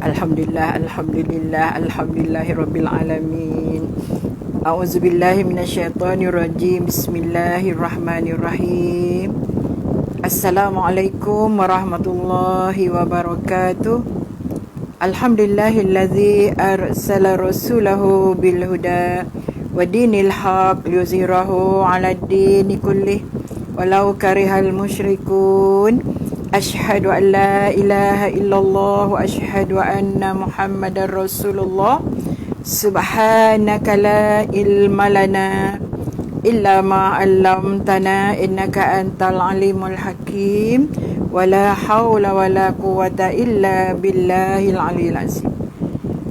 Alhamdulillah, alhamdulillah, alhamdulillahirabbil alamin. A'udzubillahi minasyaitonirrajim. Bismillahirrahmanirrahim. Assalamualaikum warahmatullahi wabarakatuh. Alhamdulillahilladzi arsala rasulahu bil huda wa dinil haq liyuzhirahu 'alad dini kullih walau karihal musyrikun. Asyhadu an la ilaha illallah wa asyhadu anna Muhammadar Rasulullah. Subhanaka la ilma lana illa ma 'allamtana innaka antal alimul hakim. Wala haula wala quwwata illa billahil aliyil azim.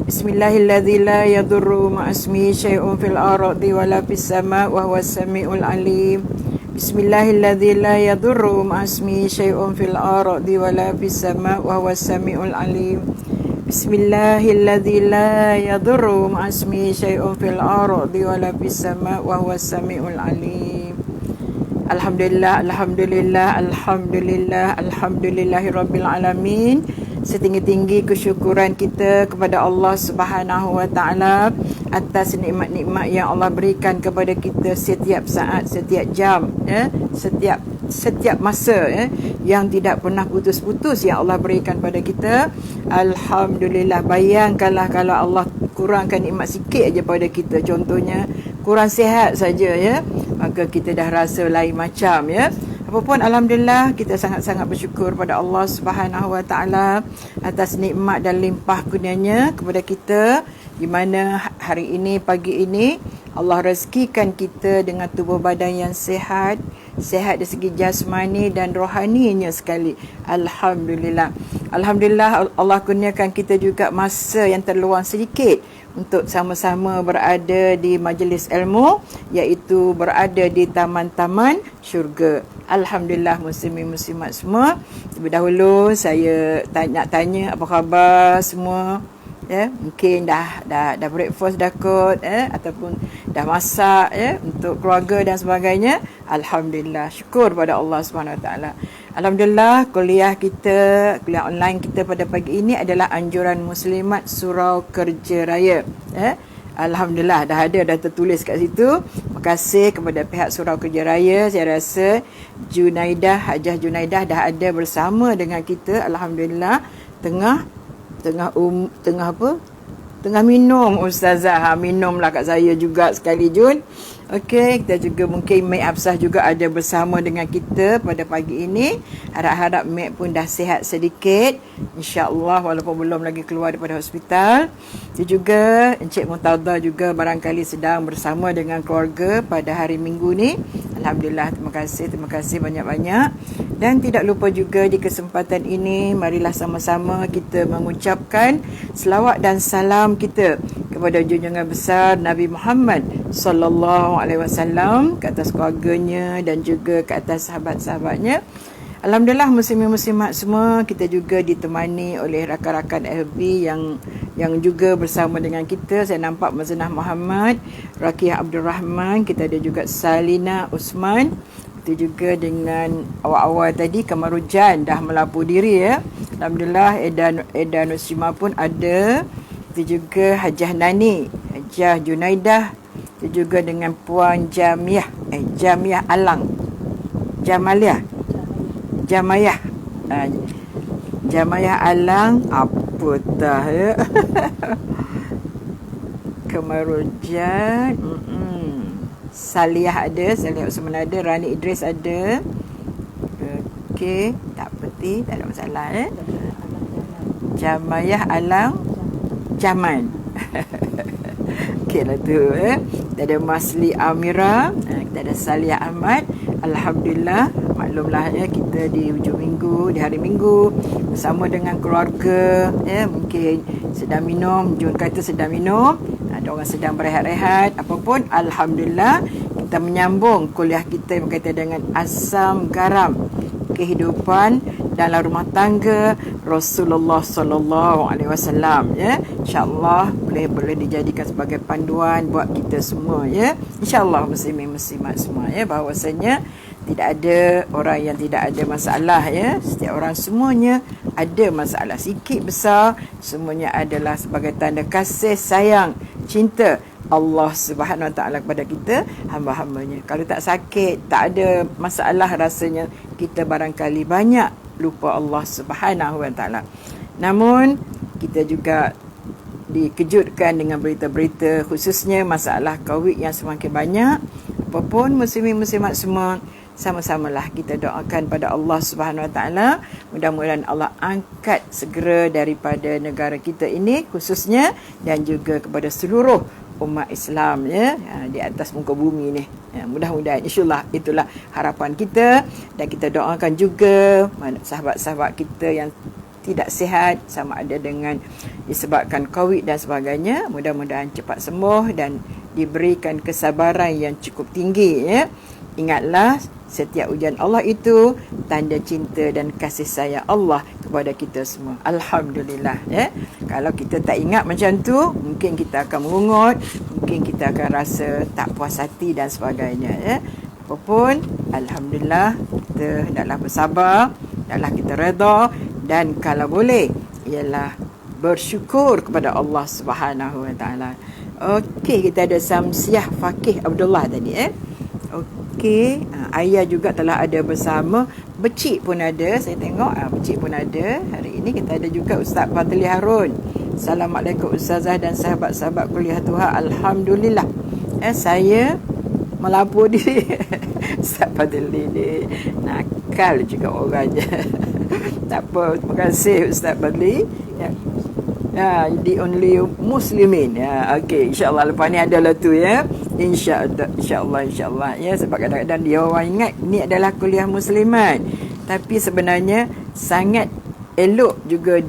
Bismillahilladzi la yadurru ma'asmihi syai'un fil ardi wala fis sama' wa huwas samiul alim. Bismillahilladzi la yadurru ma'asmihi syai'un fil ardi wala fis sama' wa huwas samiul alim. Bismillahilladzi la yadurru ma'asmihi syai'un fil ardi wala fis sama' wa huwas samiul alim. Alhamdulillah, alhamdulillah, alhamdulillah, alhamdulillahirabbil alamin. Setinggi-tinggi kesyukuran kita kepada Allah Subhanahu wa taala atas nikmat-nikmat yang Allah berikan kepada kita setiap saat, setiap jam, setiap masa, yang tidak pernah putus-putus yang Allah berikan pada kita. Alhamdulillah. Bayangkanlah kalau Allah kurangkan nikmat sikit aja pada kita, contohnya kurang sihat saja, maka kita dah rasa lain macam, Apapun, alhamdulillah, kita sangat-sangat bersyukur pada Allah Subhanahu wa taala atas nikmat dan limpah kurnianya kepada kita, di mana hari ini, pagi ini, Allah rezekikan kita dengan tubuh badan yang sihat dari segi jasmani dan rohaninya sekali. Alhamdulillah. Alhamdulillah, Allah kurniakan kita juga masa yang terluang sedikit untuk sama-sama berada di majlis ilmu, iaitu berada di taman-taman syurga. Alhamdulillah, muslimin muslimat semua. Terlebih dahulu saya nak tanya apa khabar semua. Mungkin dah breakfast dah kot, ataupun dah masak, untuk keluarga dan sebagainya. Alhamdulillah, syukur pada Allah Subhanahu Wa Taala. Alhamdulillah, kuliah online kita pada pagi ini adalah anjuran muslimat Surau Kerja Raya. Alhamdulillah, dah tertulis kat situ. Terima kasih kepada pihak Surau Kerja Raya. Saya rasa Hajah Junaidah dah ada bersama dengan kita. Alhamdulillah, tengah minum ustazah. Minumlah kat saya juga sekali, Jun. Okey, kita juga mungkin Mek Absah juga ada bersama dengan kita pada pagi ini. Harap-harap Mek pun dah sihat sedikit, insya-Allah, walaupun belum lagi keluar daripada hospital. Itu juga Encik Murtada juga barangkali sedang bersama dengan keluarga pada hari Minggu ni. Alhamdulillah, terima kasih banyak-banyak. Dan tidak lupa juga di kesempatan ini, marilah sama-sama kita mengucapkan selawat dan salam kita kepada junjungan besar Nabi Muhammad sallallahu alaihi wasallam, ke atas keluarganya dan juga ke atas sahabat-sahabatnya. Alhamdulillah, muslimin muslimat semua, kita juga ditemani oleh rakan-rakan FB yang juga bersama dengan kita. Saya nampak Mazenah Muhammad, Rakiah Abdul Rahman, kita ada juga Salina Usman. Itu juga dengan awal-awal tadi Kamarujan dah melapor diri, Alhamdulillah. Eda Nusima pun ada. Itu juga Hajah Nani, Hajah Junaidah. Itu juga dengan Puan Jamiah Alang, Jamayah Alang, apa dah, Kamarujan, Salihah ada, Salihah Usman ada, Rani Idris ada. Okey, tak peti, tak ada masalah, Jamayah Alang Jaman. Okeylah tu, Kita ada Masli Amira, kita ada Salihah Ahmad. Alhamdulillah, maklumlah, kita di hujung minggu, di hari Minggu bersama dengan keluarga, mungkin sedang minum, Jun kata sedang minum, ada orang sedang berehat-rehat, apapun. Alhamdulillah, kita menyambung kuliah kita berkaitan dengan asam garam kehidupan dalam rumah tangga Rasulullah sallallahu alaihi wasallam, Insya-Allah boleh dijadikan sebagai panduan buat kita semua, Insya-Allah, muslimin muslimat semua, bahawasanya Tidak ada orang yang tidak ada masalah, ya. Setiap orang semuanya ada masalah, sikit besar, semuanya adalah sebagai tanda kasih sayang, cinta Allah Subhanahu Wa Taala kepada kita, hamba-hambanya. Kalau tak sakit, tak ada masalah, rasanya kita barangkali banyak lupa Allah Subhanahu Wa Taala. Namun kita juga dikejutkan dengan berita-berita, khususnya masalah COVID yang semakin banyak. Apapun muslimin-muslimat semua, sama-samalah kita doakan pada Allah Subhanahu Wa Taala, mudah-mudahan Allah angkat segera daripada negara kita ini khususnya, dan juga kepada seluruh umat Islam, ya, di atas muka bumi ni. Ya, mudah-mudahan, insyaAllah, itulah harapan kita. Dan kita doakan juga sahabat-sahabat kita yang tidak sihat, sama ada dengan disebabkan COVID dan sebagainya, mudah-mudahan cepat sembuh dan diberikan kesabaran yang cukup tinggi, ya. Ingatlah, setiap ujian Allah itu tanda cinta dan kasih sayang Allah kepada kita semua. Alhamdulillah, ya. Kalau kita tak ingat macam tu, mungkin kita akan mengungut, mungkin kita akan rasa tak puas hati dan sebagainya, ya. Apapun, alhamdulillah, kita hendaklah bersabar, hendaklah kita redha, dan kalau boleh ialah bersyukur kepada Allah Subhanahu Wa Taala. Okey, kita ada Samsiah Fakih Abdullah tadi, Okey, ayah juga telah ada bersama, becik pun ada, saya tengok becik pun ada. Hari ini kita ada juga Ustaz Fadli Harun. Assalamualaikum Ustazah dan sahabat-sahabat kuliah Tuhan. Alhamdulillah, saya melapor diri. Ustaz Fadli ni nakal juga orangnya. Tak apa, terima kasih Ustaz Fadli, ya. The only Muslimin, ya. Okey, insya-Allah lepas ni adalah tu, ya. InsyaAllah, ya. Sebab kadang-kadang dia orang ingat ni adalah kuliah muslimat, tapi sebenarnya sangat elok juga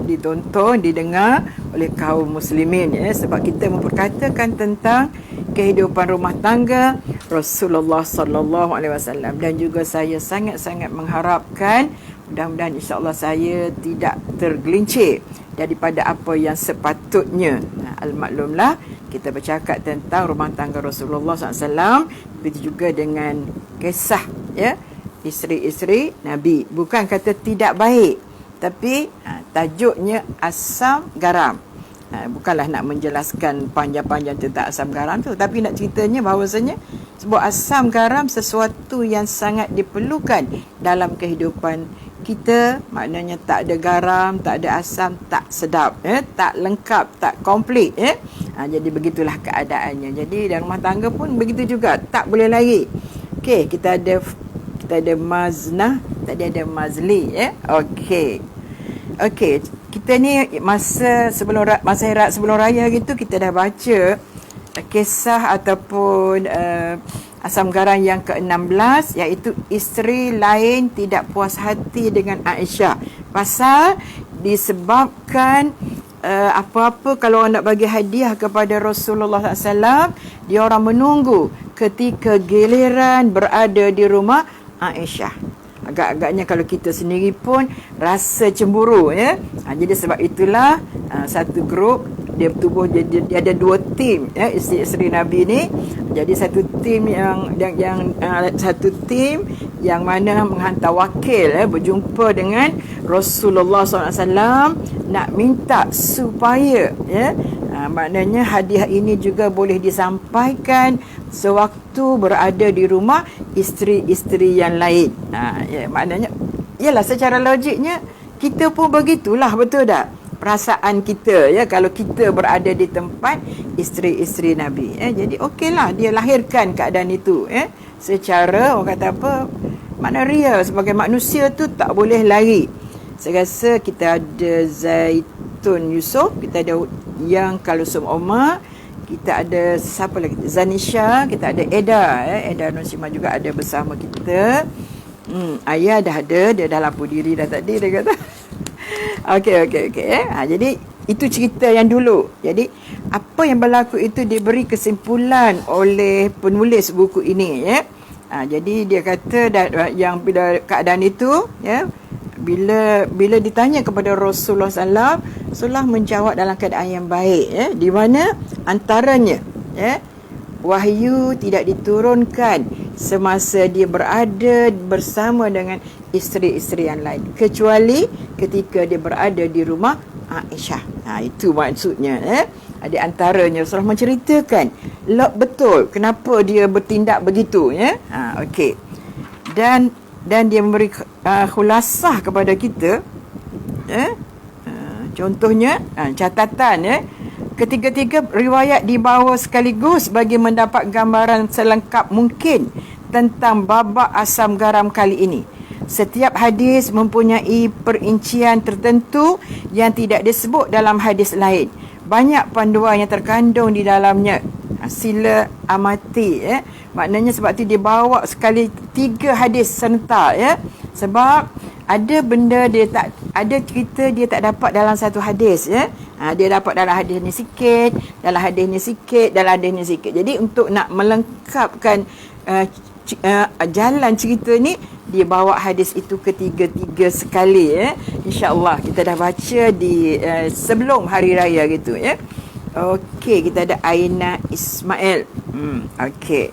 ditonton, didengar oleh kaum muslimin, ya. Sebab kita memperkatakan tentang kehidupan rumah tangga Rasulullah sallallahu alaihi wasallam, dan juga saya sangat-sangat mengharapkan, mudah-mudahan insya-Allah saya tidak tergelincir daripada apa yang sepatutnya. Al-maklumlah, kita bercakap tentang rumah tangga Rasulullah SAW, begitu juga dengan kisah, ya, isteri-isteri Nabi. Bukan kata tidak baik, tapi tajuknya asam garam. Bukanlah nak menjelaskan panjang-panjang tentang asam garam tu, tapi nak ceritanya bahawasanya sebuah asam garam sesuatu yang sangat diperlukan dalam kehidupan kita. Maknanya tak ada garam, tak ada asam, tak sedap, tak lengkap, tak komplit, jadi begitulah keadaannya. Jadi dalam rumah tangga pun begitu juga, tak boleh lari. Okey, kita ada Maznah, tadi ada Mazli, Okey, kita ni masa sebelum raya gitu, kita dah baca kisah ataupun asam garam yang ke-16, iaitu isteri lain tidak puas hati dengan Aisyah pasal disebabkan apa-apa kalau orang nak bagi hadiah kepada Rasulullah SAW, dia orang menunggu ketika giliran berada di rumah Aisyah. Agak-agaknya kalau kita sendiri pun rasa cemburu, ya. Jadi sebab itulah satu grup dia bertubuh, dia ada dua tim, ya, isteri Nabi ni. Jadi satu tim yang satu tim yang mana menghantar wakil, berjumpa dengan Rasulullah SAW, nak minta supaya, ya, maknanya hadiah ini juga boleh disampaikan sewaktu berada di rumah isteri-isteri yang lain. Ya, maknanya ialah secara logiknya kita pun begitulah, betul tak? Perasaan kita, ya, kalau kita berada di tempat isteri-isteri Nabi, jadi okeylah dia lahirkan keadaan itu, secara orang kata apa, makna real sebagai manusia tu tak boleh lari. Saya rasa kita ada Zaitun Yusof, kita ada Yang Kalusum Omar, kita ada siapa lagi, Zanisha, kita ada Eda, Eda Nusima juga ada bersama kita. Ayah dah ada, dia dah lapor diri dah tadi, dia kata. Okey. Jadi itu cerita yang dulu. Jadi apa yang berlaku itu diberi kesimpulan oleh penulis buku ini, ya. Jadi dia kata yang bila keadaan itu, ya, bila ditanya kepada Rasulullah SAW, Rasulullah menjawab dalam keadaan yang baik, ya, di mana antaranya, ya, wahyu tidak diturunkan semasa dia berada bersama dengan isteri-isteri yang lain, kecuali ketika dia berada di rumah Aisyah. Itu maksudnya. Di antaranya Rasulullah menceritakan betul kenapa dia bertindak begitu. Okey. Dan dia memberi khulasah kepada kita. Contohnya catatan. Ketiga-tiga riwayat dibawa sekaligus bagi mendapat gambaran selengkap mungkin tentang babak asam garam kali ini. Setiap hadis mempunyai perincian tertentu yang tidak disebut dalam hadis lain. Banyak panduan yang terkandung di dalamnya. Sila amati. Maknanya sebab tu dia bawa sekali 3 hadis serentak. Sebab ada benda dia tak, ada cerita dia tak dapat dalam satu hadis. Dia dapat dalam hadis ni sikit, dalam hadis ni sikit, dalam hadis ni sikit. Jadi untuk nak melengkapkan jalan cerita ni, dia bawa hadis itu ketiga-tiga sekali. InsyaAllah kita dah baca di sebelum hari raya gitu. Okey, kita ada Aina Ismail. Okey.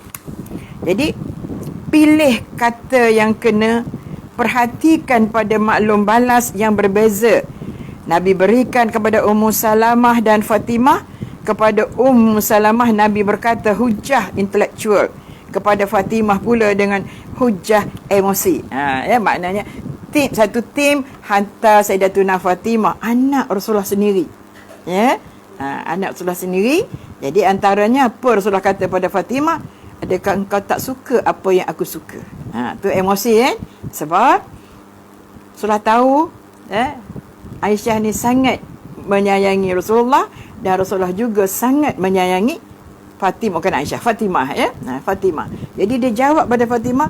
Jadi pilih kata yang kena, perhatikan pada maklum balas yang berbeza. Nabi berikan kepada Ummu Salamah dan Fatimah. Kepada Ummu Salamah Nabi berkata hujah intelektual. Kepada Fatimah pula dengan hujah emosi. Maknanya satu tim hantar Sayyidatuna Fatimah, anak Rasulullah sendiri. Anak Rasulullah sendiri. Jadi antaranya apa Rasulullah kata pada Fatimah? Adakah engkau tak suka apa yang aku suka? Tu emosi. Sebab Rasulullah tahu Aisyah ni sangat menyayangi Rasulullah, dan Rasulullah juga sangat menyayangi Fatimah, bukan Aisyah, Fatimah. Fatimah. Jadi dia jawab pada Fatimah,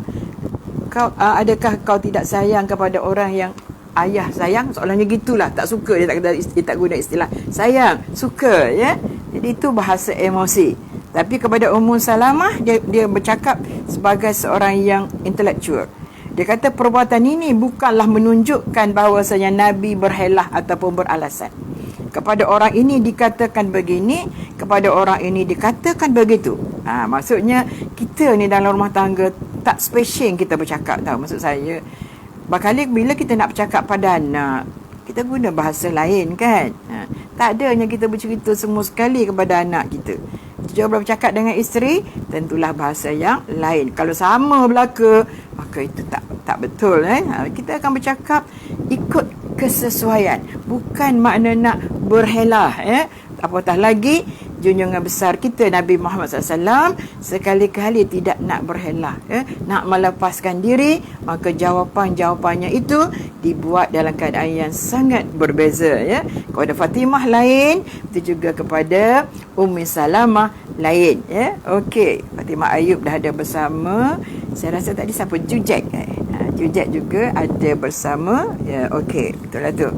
adakah kau tidak sayang kepada orang yang ayah sayang? Soalannya gitulah, tak suka, dia tak guna istilah sayang, suka. Jadi itu bahasa emosi. Tapi kepada Ummu Salamah, dia bercakap sebagai seorang yang intelektual. Dia kata perbuatan ini bukanlah menunjukkan bahawasanya Nabi berhelah ataupun beralasan. Kepada orang ini dikatakan begini, kepada orang ini dikatakan begitu. Maksudnya kita ni dalam rumah tangga tak spacing kita bercakap, tahu maksud saya. Bakali bila kita nak bercakap pada anak, kita guna bahasa lain kan. Tak adanya kita bercerita semua sekali kepada anak kita. Cuba bercakap dengan isteri, tentulah bahasa yang lain. Kalau sama belaka, maka itu tak betul. Kita akan bercakap ikut kesesuaian, bukan makna nak berhelah. Apatah lagi junjungan besar kita Nabi Muhammad SAW sekali-kali tidak nak berhelah, nak melepaskan diri, maka jawapan-jawapannya itu dibuat dalam keadaan yang sangat berbeza. Kepada Fatimah lain, itu juga kepada Ummi Salamah lain. Okey, Fatimah Ayub dah ada bersama. Saya rasa tadi siapa? Jujek. Jujek juga ada bersama. Okey, betul lah tu.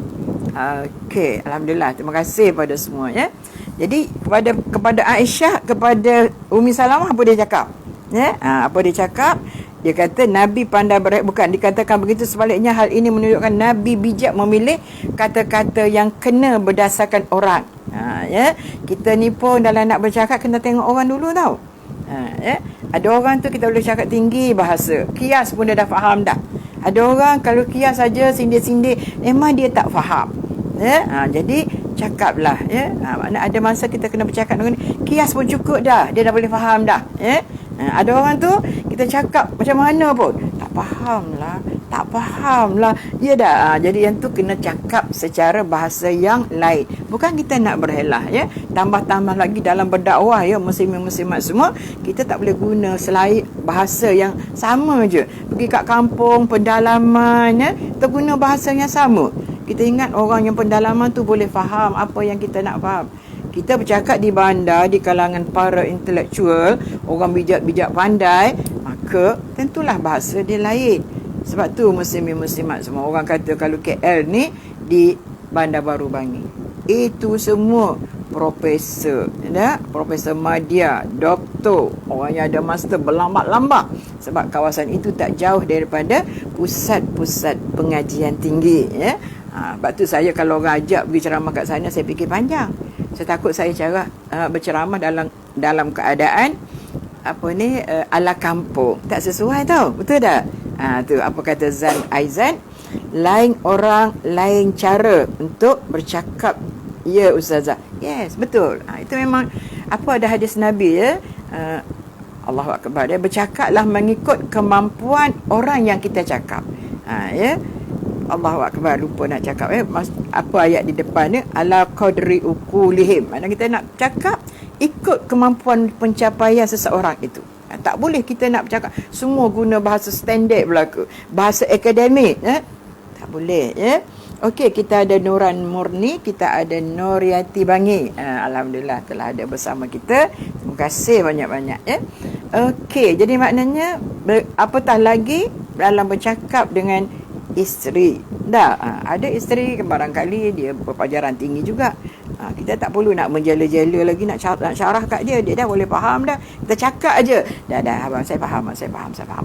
Okey, alhamdulillah, terima kasih pada semua. Jadi kepada Aisyah, kepada Ummi Salamah, apa dia cakap? Apa dia cakap? Dia kata Nabi pandai bukan, dikatakan begitu, sebaliknya hal ini menunjukkan Nabi bijak memilih kata-kata yang kena berdasarkan orang. Kita ni pun dalam nak bercakap kena tengok orang dulu tau. Ada orang tu kita boleh cakap tinggi bahasa, kias pun dia dah faham dah. Ada orang kalau kias saja sindir-sindir, memang dia tak faham. Jadi cakaplah. Makna ada masa kita kena bercakap dengan kias pun cukup dah, dia dah boleh faham dah. Ada orang tu kita cakap macam mana pun tak faham lah dia dah. Jadi yang tu kena cakap secara bahasa yang lain, bukan kita nak berhelah. Tambah-tambah lagi dalam berdakwah, muslimin-muslimat semua, kita tak boleh guna selain bahasa yang sama je. Pergi kat kampung pendalaman, kita guna bahasa yang sama. Kita ingat orang yang pendalaman tu boleh faham apa yang kita nak faham. Kita bercakap di bandar, di kalangan para intelektual, orang bijak-bijak pandai, maka tentulah bahasa dia lain. Sebab tu muslimin-muslimat semua, orang kata kalau KL ni di Bandar Baru Bangi, itu semua profesor, Profesor Madya, doktor, orang yang ada master berlambak-lambak. Sebab kawasan itu tak jauh daripada pusat-pusat pengajian tinggi. Sebab tu saya kalau orang ajak pergi ceramah kat sana, saya fikir panjang. Saya takut saya berceramah dalam keadaan ala kampung. Tak sesuai tau. Betul tak? Tu apa kata Zan Aizan, lain orang, lain cara untuk bercakap. Ya Ustazah. Yes, betul. Itu memang apa ada hadis Nabi ya. Allahu Akbar. Dia bercakaplah mengikut kemampuan orang yang kita cakap. Ya. Allahu Akbar, lupa nak cakap apa ayat di depan ni, ala qadri uqulihim. Mana kita nak cakap ikut kemampuan pencapaian seseorang itu. Tak boleh kita nak bercakap semua guna bahasa standard berlaku, bahasa akademik tak boleh ya. Okey, kita ada Nuran Murni, kita ada Nuriati Bangi. Alhamdulillah telah ada bersama kita. Terima kasih banyak-banyak ya. Okey, jadi maknanya apatah lagi dalam bercakap dengan isteri. Ada isteri barangkali dia berpelajaran tinggi juga. Kita tak perlu nak menjela-jela lagi, nak syarah kat dia dah boleh faham dah. Kita cakap aja. Dah abang saya faham.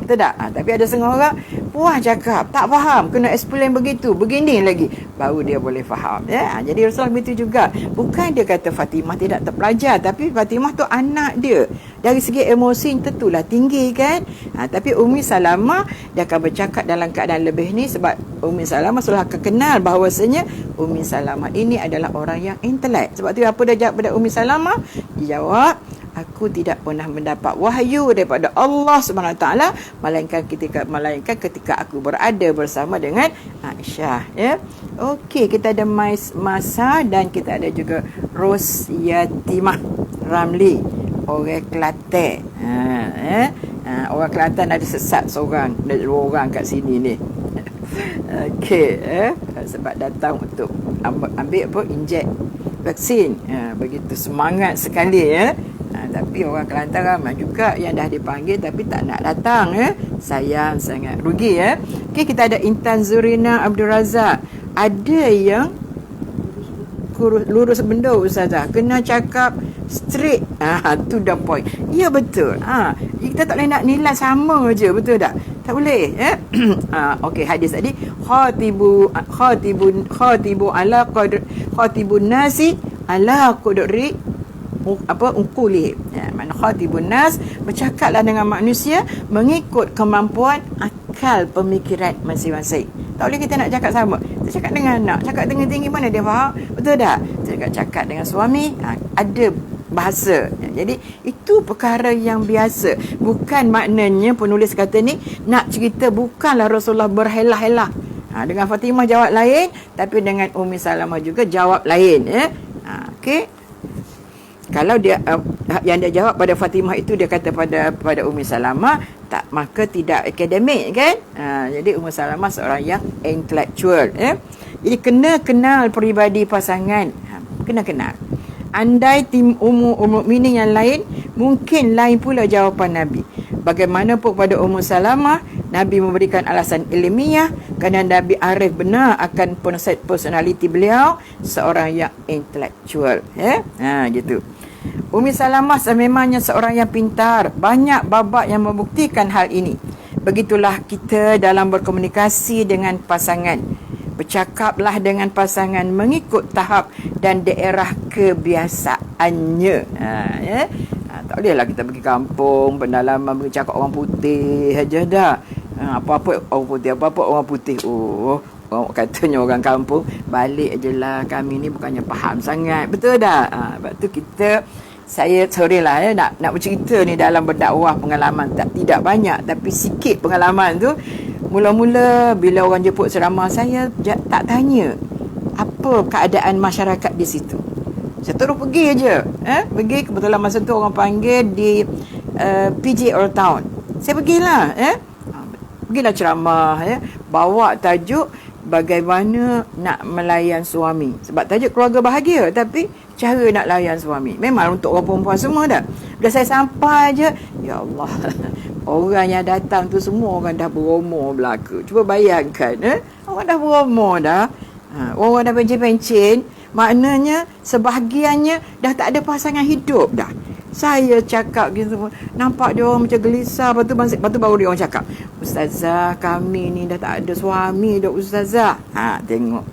Betul tak? Tapi ada setengah orang puas cakap, tak faham, kena explain begitu, begini lagi baru dia boleh faham ya. Jadi Rasulullah begitu juga. Bukan dia kata Fatimah tidak terpelajar, tapi Fatimah tu anak dia. Dari segi emosi tentulah tinggi kan. Tapi Ummi Salamah dia akan bercakap dalam keadaan lebih ni, sebab Ummi Salamah sudah akan kenal bahawasanya Ummi Salamah ini adalah orang yang intelek. Sebab tu apa dia jawab pada Ummi Salamah? Dia jawab, aku tidak pernah mendapat wahyu daripada Allah Subhanahu Wa Taala melainkan ketika aku berada bersama dengan Aisyah ya. Okey, kita ada Masa dan kita ada juga Rosyatimah Ramli, orang Kelantan. Orang Kelantan ada sesat seorang, ada dua orang kat sini ni. Okey, sebab datang untuk ambil injek vaksin. Begitu semangat sekali ya. Tapi orang Kelantan ramai juga yang dah dipanggil tapi tak nak datang ya. Sayang sangat, rugi ya. Okey, kita ada Intan Zurina Abdul Razak. Ada yang lurus benda Ustazah, kena cakap straight. Tu dah point. Ya betul. Kita tak boleh nak nilai sama je, betul tak? Tak boleh ya. Okey, hadis tadi khatibun ala qadr khatibun nasi ala qadri uquli. Mana khatibun nas, bercakaplah dengan manusia mengikut kemampuan akal pemikiran masing-masing. Tak boleh kita nak cakap sama. Kita cakap dengan anak, cakap dengan tinggi mana dia faham, betul tak? Kita cakap dengan suami, ada bahasa. Jadi itu perkara yang biasa. Bukan maknanya penulis kata ni nak cerita bukanlah Rasulullah berhelah-helah. Dengan Fatimah jawab lain, tapi dengan Ummi Salamah juga jawab lain ya. Okey. Kalau dia yang dia jawab pada Fatimah itu dia kata pada Ummi Salamah, tak, maka tidak akademik kan. Jadi Ummi Salamah seorang yang intellectual ya. Jadi kena kenal peribadi pasangan. Kena kenal. Andai tim mukminin yang lain, mungkin lain pula jawapan Nabi. Bagaimanapun pada Ummu Salamah, Nabi memberikan alasan ilmiah kerana Nabi arif benar akan personality beliau, seorang yang intellectual ya. Gitu. Ummi Salamah sememangnya seorang yang pintar. Banyak babak yang membuktikan hal ini. Begitulah kita dalam berkomunikasi dengan pasangan. Bercakaplah dengan pasangan mengikut tahap dan daerah kebiasaannya. Ya. Tak bolehlah kita pergi kampung, pendalaman bercakap orang putih aja dah. Apa-apa orang putih, apa-apa orang putih. Orang katanya orang kampung, balik je lah, kami ni bukannya faham sangat. Betul tak? Sebab tu saya sorry lah ya, nak bercerita ni dalam berdakwah, pengalaman tidak banyak, tapi sikit pengalaman tu. Mula-mula bila orang jemput ceramah, saya tak tanya apa keadaan masyarakat di situ. Saya terus pergi je. Pergi, kebetulan masa tu orang panggil di PJ Old Town. Saya pergilah. Pergilah ceramah. Bawa tajuk bagaimana nak melayan suami. Sebab tajuk keluarga bahagia, tapi cara nak layan suami. Memang untuk orang perempuan semua dah. Bila saya sampai je, ya Allah, orang yang datang tu semua orang dah berumur belaka. Cuba bayangkan, orang dah berumur dah. Orang dah pencen-pencen. Maknanya sebahagiannya dah tak ada pasangan hidup dah. Saya cakap gitu, nampak dia orang macam gelisah. Lepas tu baru dia orang cakap, Ustazah, kami ni dah tak ada suami dah Ustazah. Tengok.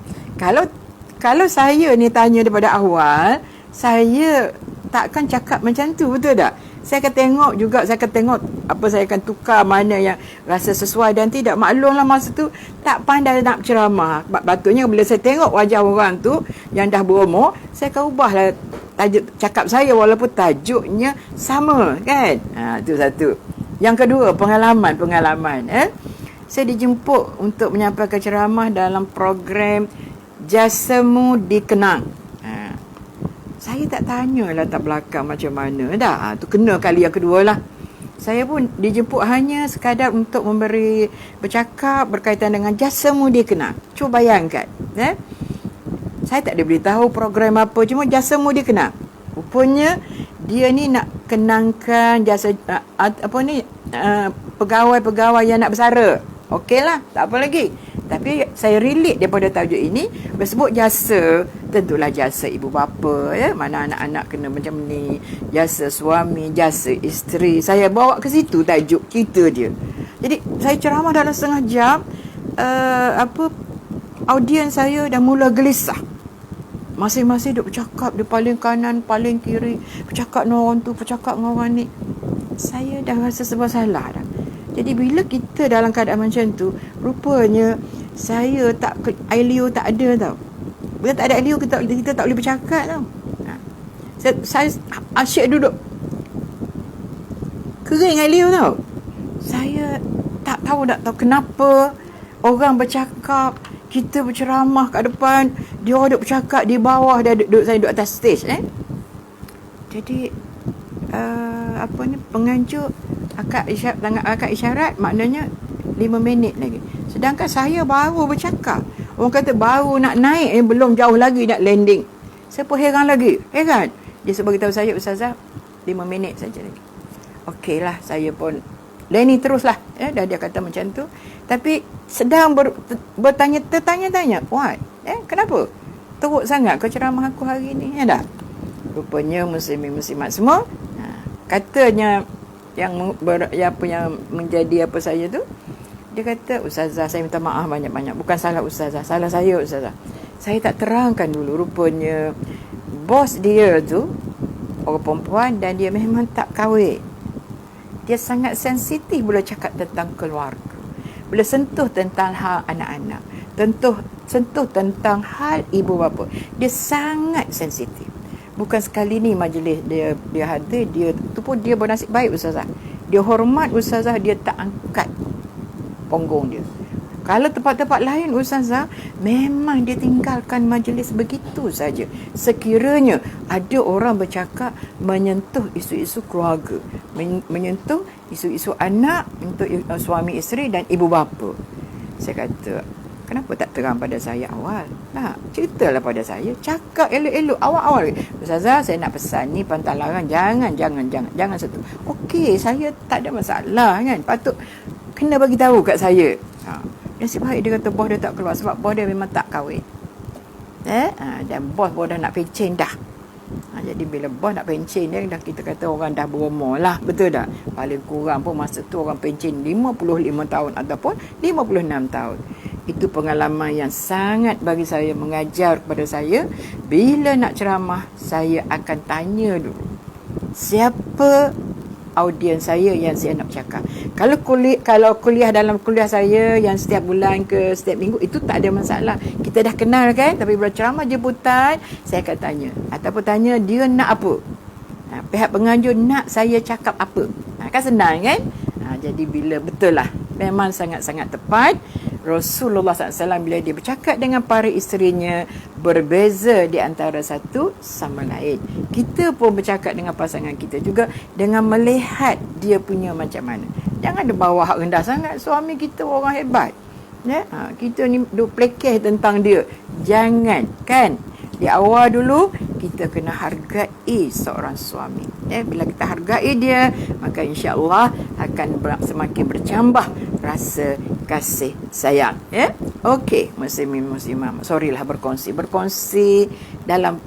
Kalau saya ni tanya daripada awal, saya takkan cakap macam tu, betul tak? Saya akan tengok juga, saya akan tengok apa, saya akan tukar mana yang rasa sesuai dan tidak. Maklumlah masa tu tak pandai nak ceramah. Patutnya bila saya tengok wajah orang tu yang dah berumur, saya akan ubahlah tajuk cakap saya walaupun tajuknya sama, kan? Itu satu. Yang kedua, pengalaman. Saya dijemput untuk menyampaikan ceramah dalam program Jasamu Dikenang. Saya tak tanya latar belakang macam mana dah. Tu kena kali yang kedua lah. Saya pun dijemput hanya sekadar untuk bercakap berkaitan dengan Jasamu Dikenang. Cuba bayangkan. Saya tak ada beritahu program apa, cuma Jasamu Dikenang. Rupanya dia ni nak kenangkan jasa pegawai-pegawai yang nak bersara. Okeylah, tak apa lagi. Tapi saya relate daripada tajuk ini. Bersebut jasa, tentulah jasa ibu bapa, mana anak-anak kena macam ni, jasa suami, jasa isteri. Saya bawa ke situ tajuk cerita dia. Jadi saya ceramah dalam setengah jam. Audiens saya dah mula gelisah. Masing-masing duk bercakap, dia paling kanan, paling kiri, bercakap dengan orang tu, bercakap dengan orang ni. Saya dah rasa serba salah dah. Jadi bila kita dalam keadaan macam tu, rupanya saya air liur tak ada tau. Bila tak ada air liur, kita tak boleh bercakap tau. Saya asyik duduk kering air liur tau. Saya tak tahu kenapa orang bercakap, kita berceramah kat depan, dia orang duduk bercakap di bawah, saya duduk atas stage. Jadi penganjur akak isyarat, maknanya 5 minit lagi. Sedangkan saya baru bercakap. Orang kata baru nak naik, belum jauh lagi nak landing. Saya pun heran lagi. Dia sebab beritahu saya, Ustazah, 5 minit saja lagi. Okeylah, saya pun landing teruslah. Dah dia kata macam tu. Tapi sedang tertanya-tanya. What? Kenapa? Teruk sangat kau ceramah aku hari ni. Dah. Rupanya muslimin-muslimat semua. Katanya yang menjadi apa saya tu, dia kata, Ustazah, saya minta maaf banyak-banyak. Bukan salah Ustazah, salah saya Ustazah. Saya tak terangkan dulu. Rupanya bos dia tu orang perempuan dan dia memang tak kahwin. Dia sangat sensitif bila cakap tentang keluarga, bila sentuh tentang hal anak-anak, sentuh tentang hal ibu bapa. Dia sangat sensitif. Bukan sekali ni majlis dia hadir, dia tu pun dia bernasib baik Ustazah. Dia hormat Ustazah, dia tak angkat punggung dia. Kalau tempat-tempat lain Ustazah, memang dia tinggalkan majlis begitu saja. Sekiranya ada orang bercakap menyentuh isu-isu keluarga, menyentuh isu-isu anak, untuk suami isteri dan ibu bapa. Saya kata, kenapa tak terang pada saya awal? Ceritalah pada saya. Cakap elok-elok awal-awal. Ustazah, saya nak pesan ni pantang larang. Jangan satu. Okey, saya tak ada masalah kan. Patut kena bagi tahu kat saya. Nasib baik dia kata bos dia tak keluar sebab bos dia memang tak kahwin. Dan bos dah nak pencen dah. Jadi bila bos nak pencen dia, dah kita kata orang dah berumur lah. Betul tak? Paling kurang pun masa tu orang pencen 55 tahun ataupun 56 tahun. Itu pengalaman yang sangat bagi saya mengajar kepada saya. Bila nak ceramah, saya akan tanya dulu, siapa audiens saya yang saya nak bercakap. Kalau kuliah dalam kuliah saya yang setiap bulan ke setiap minggu, itu tak ada masalah. Kita dah kenal kan. Tapi bila ceramah jemputan, saya akan tanya. Ataupun tanya dia nak apa. Pihak penganjur nak saya cakap apa. Kan senang kan. Jadi bila betul lah, memang sangat-sangat tepat. Rasulullah SAW bila dia bercakap dengan para isterinya, berbeza di antara satu sama lain. Kita pun bercakap dengan pasangan kita juga dengan melihat dia punya macam mana. Jangan dia bawa hak rendah sangat. Suami kita orang hebat. Kita ni duk plekeh tentang dia. Jangan kan. Di awal dulu kita kena hargai seorang suami. Bila kita hargai dia, maka insya-Allah akan semakin bercambah rasa kasih sayang. Okey, muslimin muslimat. Sorrylah berkongsi dalam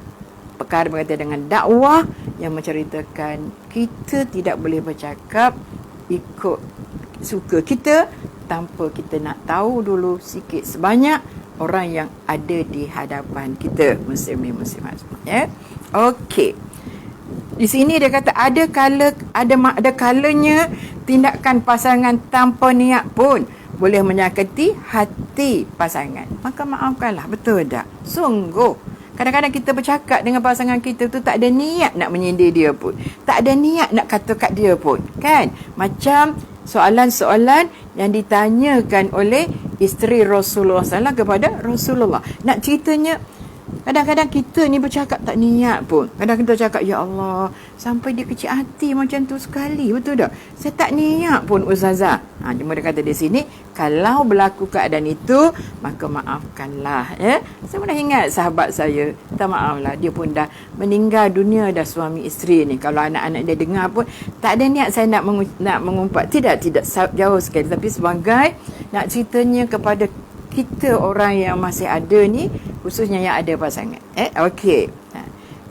perkara berkaitan dengan dakwah yang menceritakan kita tidak boleh bercakap ikut suka kita tanpa kita nak tahu dulu sikit sebanyak orang yang ada di hadapan kita, muslimin muslimat. Okey. Di sini dia kata ada kalanya tindakan pasangan tanpa niat pun boleh menyakiti hati pasangan. Maka maafkanlah. Betul tak? Sungguh. Kadang-kadang kita bercakap dengan pasangan kita tu tak ada niat nak menyindir dia pun. Tak ada niat nak kata kat dia pun. Kan? Macam soalan-soalan yang ditanyakan oleh isteri Rasulullah SAW kepada Rasulullah. Nak ceritanya, kadang-kadang kita ni bercakap tak niat pun. Kadang kita cakap, ya Allah, sampai dia kecil hati macam tu sekali. Betul tak? Saya tak niat pun, Ustazah. Cuma dia kata di sini, kalau berlaku keadaan itu, maka maafkanlah. Saya pernah ingat sahabat saya, minta maaf lah, dia pun dah meninggal dunia dah, suami isteri ni. Kalau anak-anak dia dengar pun, tak ada niat saya nak mengumpat. Tidak, jauh sekali. Tapi sebagai nak ceritanya kepada kita orang yang masih ada ni, khususnya yang ada pasangan. Okey.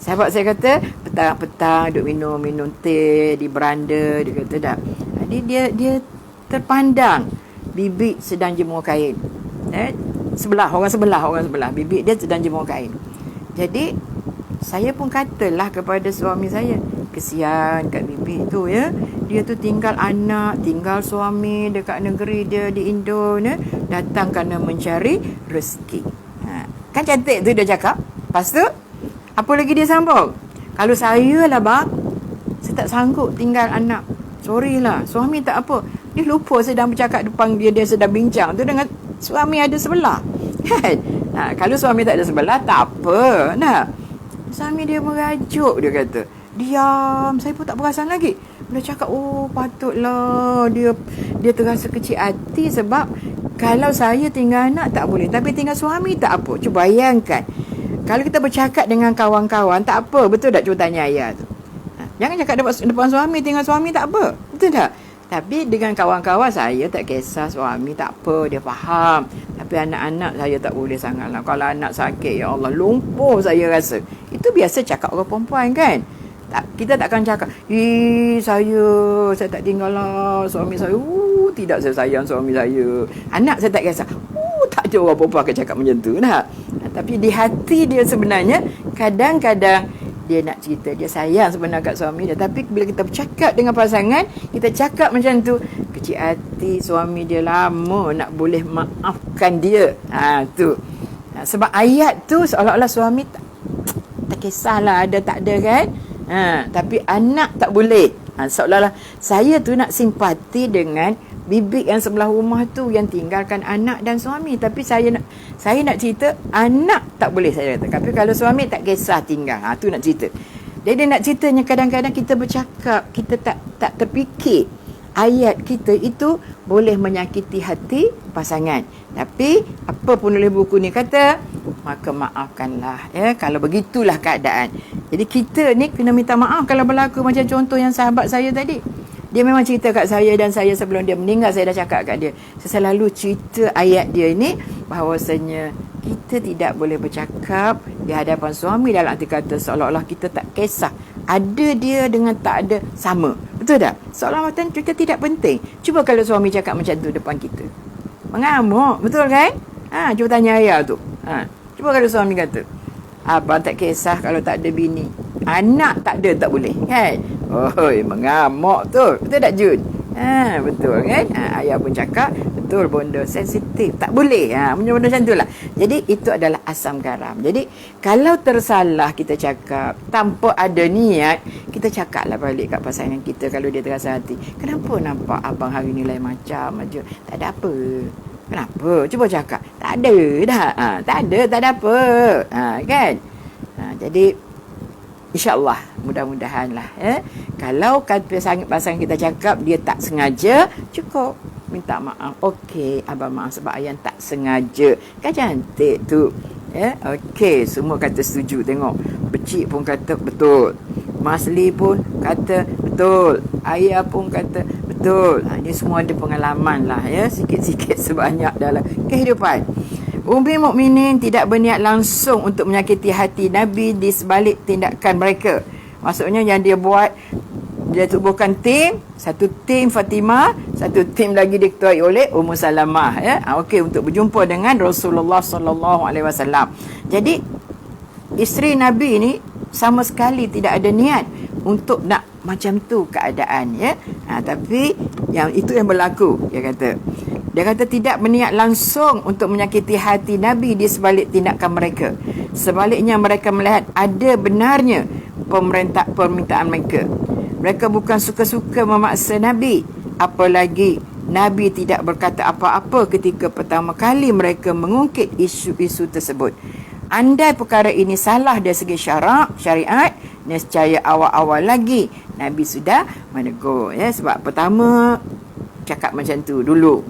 Sahabat saya kata, petang-petang duduk minum teh di beranda, dia kata dah. Jadi dia terpandang bibik sedang jemur kain. Orang sebelah bibik dia sedang jemur kain. Jadi saya pun katalah kepada suami saya, kesian kat bibik tu ya. Dia tu tinggal anak, tinggal suami dekat negeri dia di Indo ya, datang kerana mencari rezeki. Kan cantik tu dia cakap. Lepas tu apa lagi dia sambung? Kalau saya lah bang, saya tak sanggup tinggal anak. Sorry lah, suami tak apa. Dia lupa sedang bercakap depan dia sedang bincang tu dengan suami ada sebelah. Kan? Kalau suami tak ada sebelah, tak apa. Suami dia merajuk, dia kata. Diam, saya pun tak perasan lagi. Dia cakap, oh patutlah dia terasa kecil hati sebab kalau saya tinggal anak tak boleh, tapi tinggal suami tak apa. Cuba bayangkan, kalau kita bercakap dengan kawan-kawan tak apa, betul tak? Cuba tanya ayah tu. Jangan cakap depan suami, tinggal suami tak apa, betul tak? Tapi dengan kawan-kawan saya tak kisah, suami tak apa, dia faham. Tapi anak-anak saya tak boleh sangatlah. Kalau anak sakit, ya Allah, lumpuh saya rasa. Itu biasa cakap orang perempuan kan. Kita takkan cakap, saya tak tinggal lah suami saya. Tidak, saya sayang suami saya. Anak saya tak kisah. Tak ada orang perempuan akan cakap macam tu. Tapi di hati dia sebenarnya, kadang-kadang dia nak cerita, dia sayang sebenarnya kat suami dia. Tapi bila kita bercakap dengan pasangan, kita cakap macam tu, kecil hati suami dia, lama nak boleh maafkan dia. Tu. Sebab ayat tu seolah-olah suami tak kisahlah ada tak ada kan. Tapi anak tak boleh. Seolah-olah saya tu nak simpati dengan bibik yang sebelah rumah tu yang tinggalkan anak dan suami. Tapi saya nak cerita, anak tak boleh saya kata. Tapi kalau suami tak kisah tinggal. Tu nak cerita. Jadi nak ceritanya kadang-kadang kita bercakap, kita tak terfikir ayat kita itu boleh menyakiti hati pasangan. Tapi apa pun oleh buku ni kata, maka maafkanlah ya, kalau begitulah keadaan. Jadi kita ni kena minta maaf kalau berlaku macam contoh yang sahabat saya tadi. Dia memang cerita kat saya, dan saya sebelum dia meninggal saya dah cakap kat dia. Saya selalu cerita ayat dia ni bahawasanya kita tidak boleh bercakap di hadapan suami dalam arti kata seolah-olah kita tak kisah. Ada dia dengan tak ada sama. Betul tak? Seolah-olah kita tidak penting. Cuba kalau suami cakap macam tu depan kita, mengamuk, betul kan? Cuba tanya ayah tu. Cuba kalau suami kata, abang tak kisah kalau tak ada bini, anak tak ada tak boleh kan? Mengamuk tu. Betul tak Jun? Betul kan? Ayah pun cakap, betul bonda, sensitif, tak boleh. Benda-benda macam tu lah. Jadi itu adalah asam garam. Jadi kalau tersalah kita cakap tanpa ada niat, kita cakaplah balik kat pasangan kita kalau dia terasa hati, kenapa nampak abang hari ni lain macam aja? Tak ada apa. Kenapa? Cuba cakap. Tak ada dah. Tak ada apa. Kan? Jadi InsyaAllah, mudah-mudahan lah. Kalau pasangan kita cakap dia tak sengaja, cukup minta maaf. Okey, abang maaf sebab ayah tak sengaja. Kan cantik tu. Okey, semua kata setuju. Tengok, Becik pun kata betul, Masli pun kata betul, ayah pun kata betul. Ini semua ada pengalaman lah ya, sikit-sikit sebanyak dalam kehidupan. Ummi mukminin tidak berniat langsung untuk menyakiti hati Nabi di sebalik tindakan mereka. Maksudnya yang dia buat, dia tubuhkan tim, satu tim Fatimah, satu tim lagi diketuai oleh Ummu Salamah ya. Okey, untuk berjumpa dengan Rasulullah sallallahu alaihi wasallam. Jadi isteri Nabi ni sama sekali tidak ada niat untuk nak macam tu keadaan, ya. Tapi yang itu yang berlaku, dia kata tidak berniat langsung untuk menyakiti hati Nabi di sebalik tindakan mereka. Sebaliknya mereka melihat ada benarnya permintaan mereka. Mereka bukan suka-suka memaksa Nabi. Apalagi Nabi tidak berkata apa-apa ketika pertama kali mereka mengungkit isu-isu tersebut. Andai perkara ini salah dari segi syariat, nescaya awal-awal lagi Nabi sudah menegur, ya. Sebab pertama cakap macam tu dulu,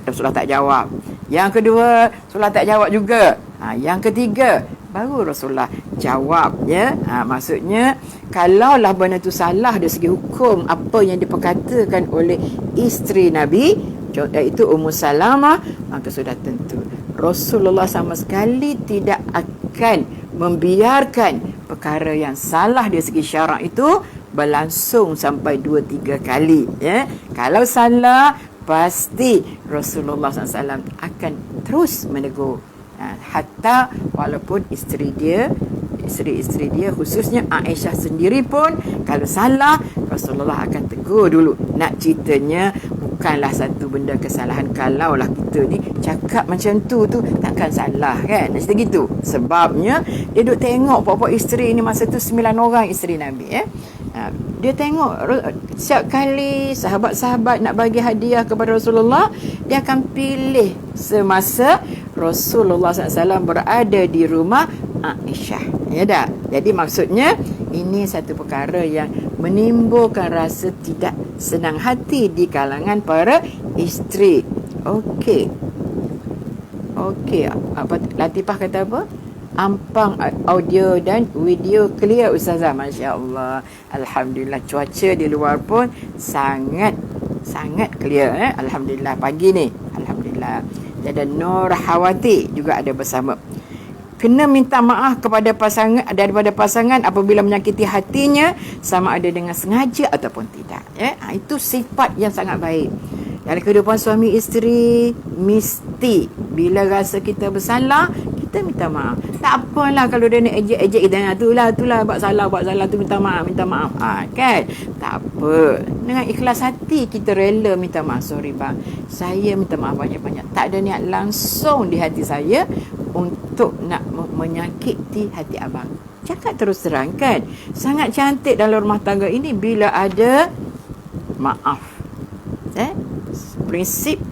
Rasulullah tak jawab. Yang kedua, Rasulullah tak jawab juga. Yang ketiga, baru Rasulullah jawab, ya. Maksudnya kalaulah benda tu salah dari segi hukum apa yang diperkatakan oleh isteri Nabi, iaitu Ummu Salamah, maka sudah tentu Rasulullah sama sekali tidak akan membiarkan perkara yang salah dari segi syarak itu berlangsung sampai 2-3 kali, ya. Kalau salah, pasti Rasulullah SAW akan terus menegur, hatta walaupun isteri dia khususnya Aisyah sendiri pun kalau salah, Rasulullah akan tegur dulu. Nak ceritanya bukanlah satu benda kesalahan. Kalaulah kita ni cakap macam tu takkan salah, kan? Nak cerita gitu. Sebabnya dia duk tengok puak-puak isteri ni masa tu 9 orang isteri Nabi, ya. Dia tengok setiap kali sahabat-sahabat nak bagi hadiah kepada Rasulullah, dia akan pilih semasa Rasulullah SAW berada di rumah Aisyah, ya dah. Jadi maksudnya ini satu perkara yang menimbulkan rasa tidak senang hati di kalangan para isteri. Okey, apa Latifah kata apa? Ampang audio dan video clear Ustazah, Masya Allah. Alhamdulillah, cuaca di luar pun sangat clear, eh? Alhamdulillah pagi ni, Alhamdulillah. Dan Nur Hawati juga ada bersama. Kena minta maaf daripada pasangan apabila menyakiti hatinya, sama ada dengan sengaja ataupun tidak, ya? Itu sifat yang sangat baik. Dalam kehidupan suami isteri, mesti bila rasa kita bersalah, kita minta maaf. Tak apalah kalau dia nak ejek-ejek kita, itulah buat salah tu, minta maaf. Kan? Tak apa. Dengan ikhlas hati kita rela minta maaf. Sorry bang, saya minta maaf banyak-banyak. Tak ada niat langsung di hati saya untuk nak menyakiti hati abang. Cakap terus terang, kan? Sangat cantik dalam rumah tangga ini bila ada maaf. Prinsip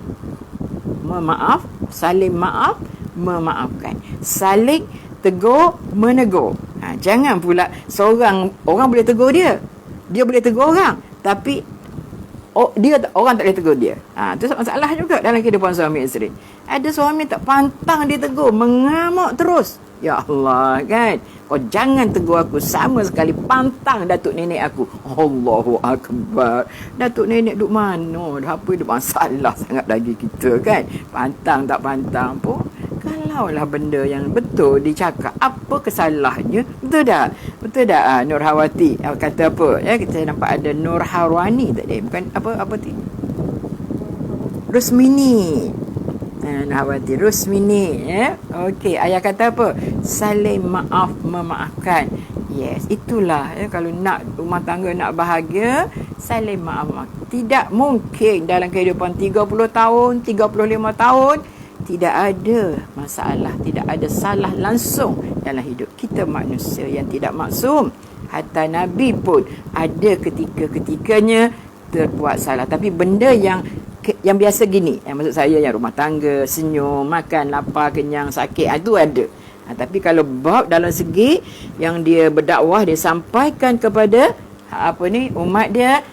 memaaf, saling maaf, memaafkan, saling tegur, menegur. Jangan pula seorang orang boleh tegur dia boleh tegur orang, tapi orang tak boleh tegur dia. Itu masalah juga dalam kehidupan suami isteri. Ada suami tak pantang ditegur, mengamuk terus. Ya Allah, kan? Kau jangan tegur aku, sama sekali pantang datuk nenek aku. Allahu Akbar. Datuk nenek duk mana? Apa duk masalah sangat lagi kita, kan? Pantang tak pantang pun, kalaulah benda yang betul dicakap, apa kesalahannya? Betul tak? Nur Hawati kata apa? Ya, kita nampak ada Nur Harwani tadi. Bukan apa tu? Rusmini. Nawati Rusmini, ya. Okey, ayah kata apa? Saling maaf, memaafkan. Yes, itulah, ya. Kalau nak rumah tangga nak bahagia, saling maaf. Tidak mungkin dalam kehidupan 30 tahun, 35 tahun tidak ada masalah, tidak ada salah langsung dalam hidup. Kita manusia yang tidak maksum. Hatta Nabi pun ada ketika-ketikanya terbuat salah. Tapi benda yang biasa gini, maksud saya yang rumah tangga, senyum, makan, lapar, kenyang, sakit, itu ada. Tapi kalau bab dalam segi yang dia berdakwah, dia sampaikan kepada umat dia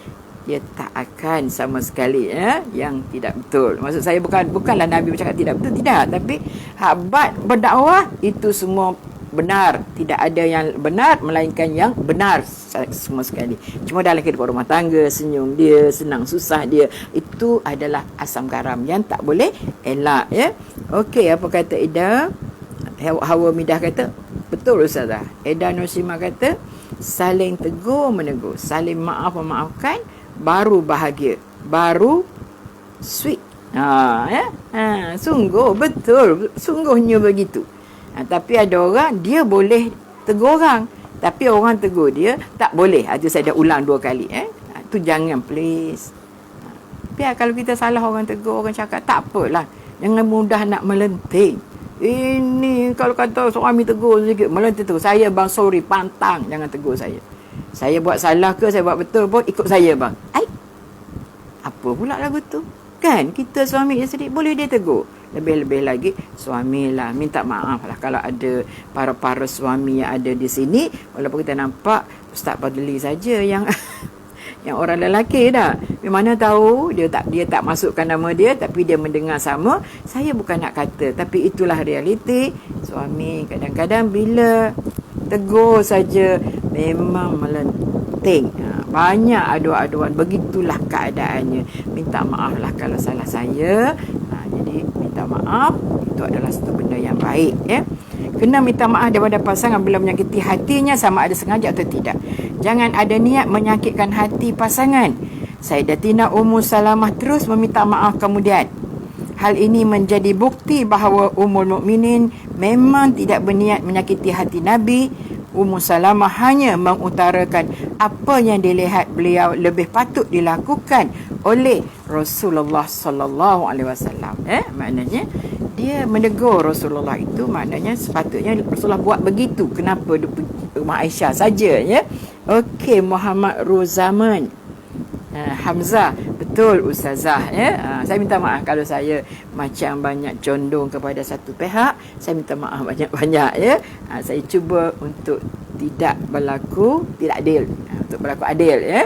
tak akan sama sekali, ya, yang tidak betul. Maksud saya bukanlah Nabi bercakap tidak betul, tidak. Tapi bab berdakwah itu semua benar, tidak ada yang benar melainkan yang benar semua sekali. Cuma dalam kehidupan rumah tangga, senyum dia, senang susah dia, itu adalah asam garam yang tak boleh elak, ya. Okey, apa kata Ida Hawa Midah kata? Betul Ustazah. Ida Nursimah kata saling tegur menegur, saling maaf memaafkan, baru bahagia, baru sweet. Sungguh betul, sungguhnya begitu. Tapi ada orang dia boleh tegur orang, Tapi orang tegur dia, tak boleh. Itu saya dah ulang 2 kali. Itu jangan, please. Biar kalau kita salah orang tegur, orang cakap, tak apalah. Jangan mudah nak melenting. Ini kalau kata suami tegur sikit, melenting tegur. Saya bang, sorry, pantang. Jangan tegur saya. Saya buat salah ke, saya buat betul pun, ikut saya bang. Apa pula lagu tu? Kan, kita suami isteri, boleh dia tegur. Lebih-lebih lagi, suamilah. Minta maaf lah kalau ada para-para suami yang ada di sini. Walaupun kita nampak Ustaz Fadli saja yang yang orang lelaki dah. Mana tahu dia tak masukkan nama dia, tapi dia mendengar sama. Saya bukan nak kata, tapi itulah realiti. Suami kadang-kadang bila tegur saja memang melenting. Banyak adu-aduan, begitulah keadaannya. Minta maaf lah kalau salah saya. Jadi minta maaf, itu adalah satu benda yang baik, ya. Kena minta maaf daripada pasangan bila menyakiti hatinya, sama ada sengaja atau tidak. Jangan ada niat menyakitkan hati pasangan. Sayyidatina Ummu Salamah terus meminta maaf kemudian. Hal ini menjadi bukti bahawa Ummul Mukminin memang tidak berniat menyakiti hati Nabi. Ummu Salamah hanya mengutarakan apa yang dilihat beliau lebih patut dilakukan oleh Rasulullah sallallahu alaihi wasallam. Maknanya dia menegur Rasulullah itu, maknanya sepatutnya Rasulullah buat begitu. Kenapa rumah Aisyah saja, ya? Okey, Muhammad Ruzaman Hamzah, betul Ustazah, ya. Saya minta maaf kalau saya macam banyak condong kepada satu pihak. Saya minta maaf banyak-banyak, ya. Saya cuba untuk tidak adil, untuk berlaku adil, ya.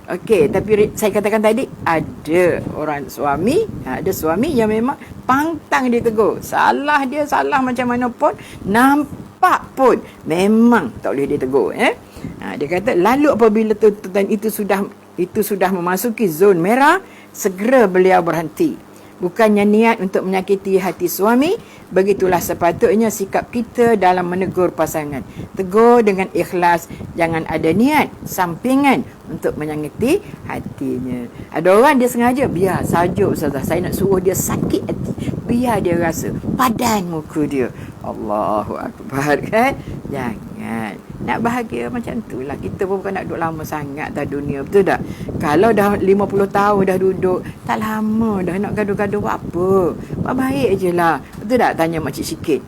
Okey, tapi saya katakan tadi ada orang suami, ada suami yang memang pantang ditegur. Salah dia salah macam mana pun, nampak pun memang tak boleh ditegur, ya. Dia kata lalu apabila tuntutan itu sudah memasuki zon merah, segera beliau berhenti. Bukannya niat untuk menyakiti hati suami, begitulah sepatutnya sikap kita dalam menegur pasangan. Tegur dengan ikhlas, jangan ada niat sampingan untuk menyakiti hatinya. Ada orang dia sengaja, biar saja Ustazah, saya nak suruh dia sakit hati, biar dia rasa padan muka dia. Allahu Akbar, kan? Jangan. Nak bahagia macam tu lah. Kita pun bukan nak duduk lama sangat dah dunia, betul tak? Kalau dah 50 tahun dah duduk, tak lama dah nak gaduh-gaduh apa. Buat baik je lah. Betul tak? Tanya makcik sikit.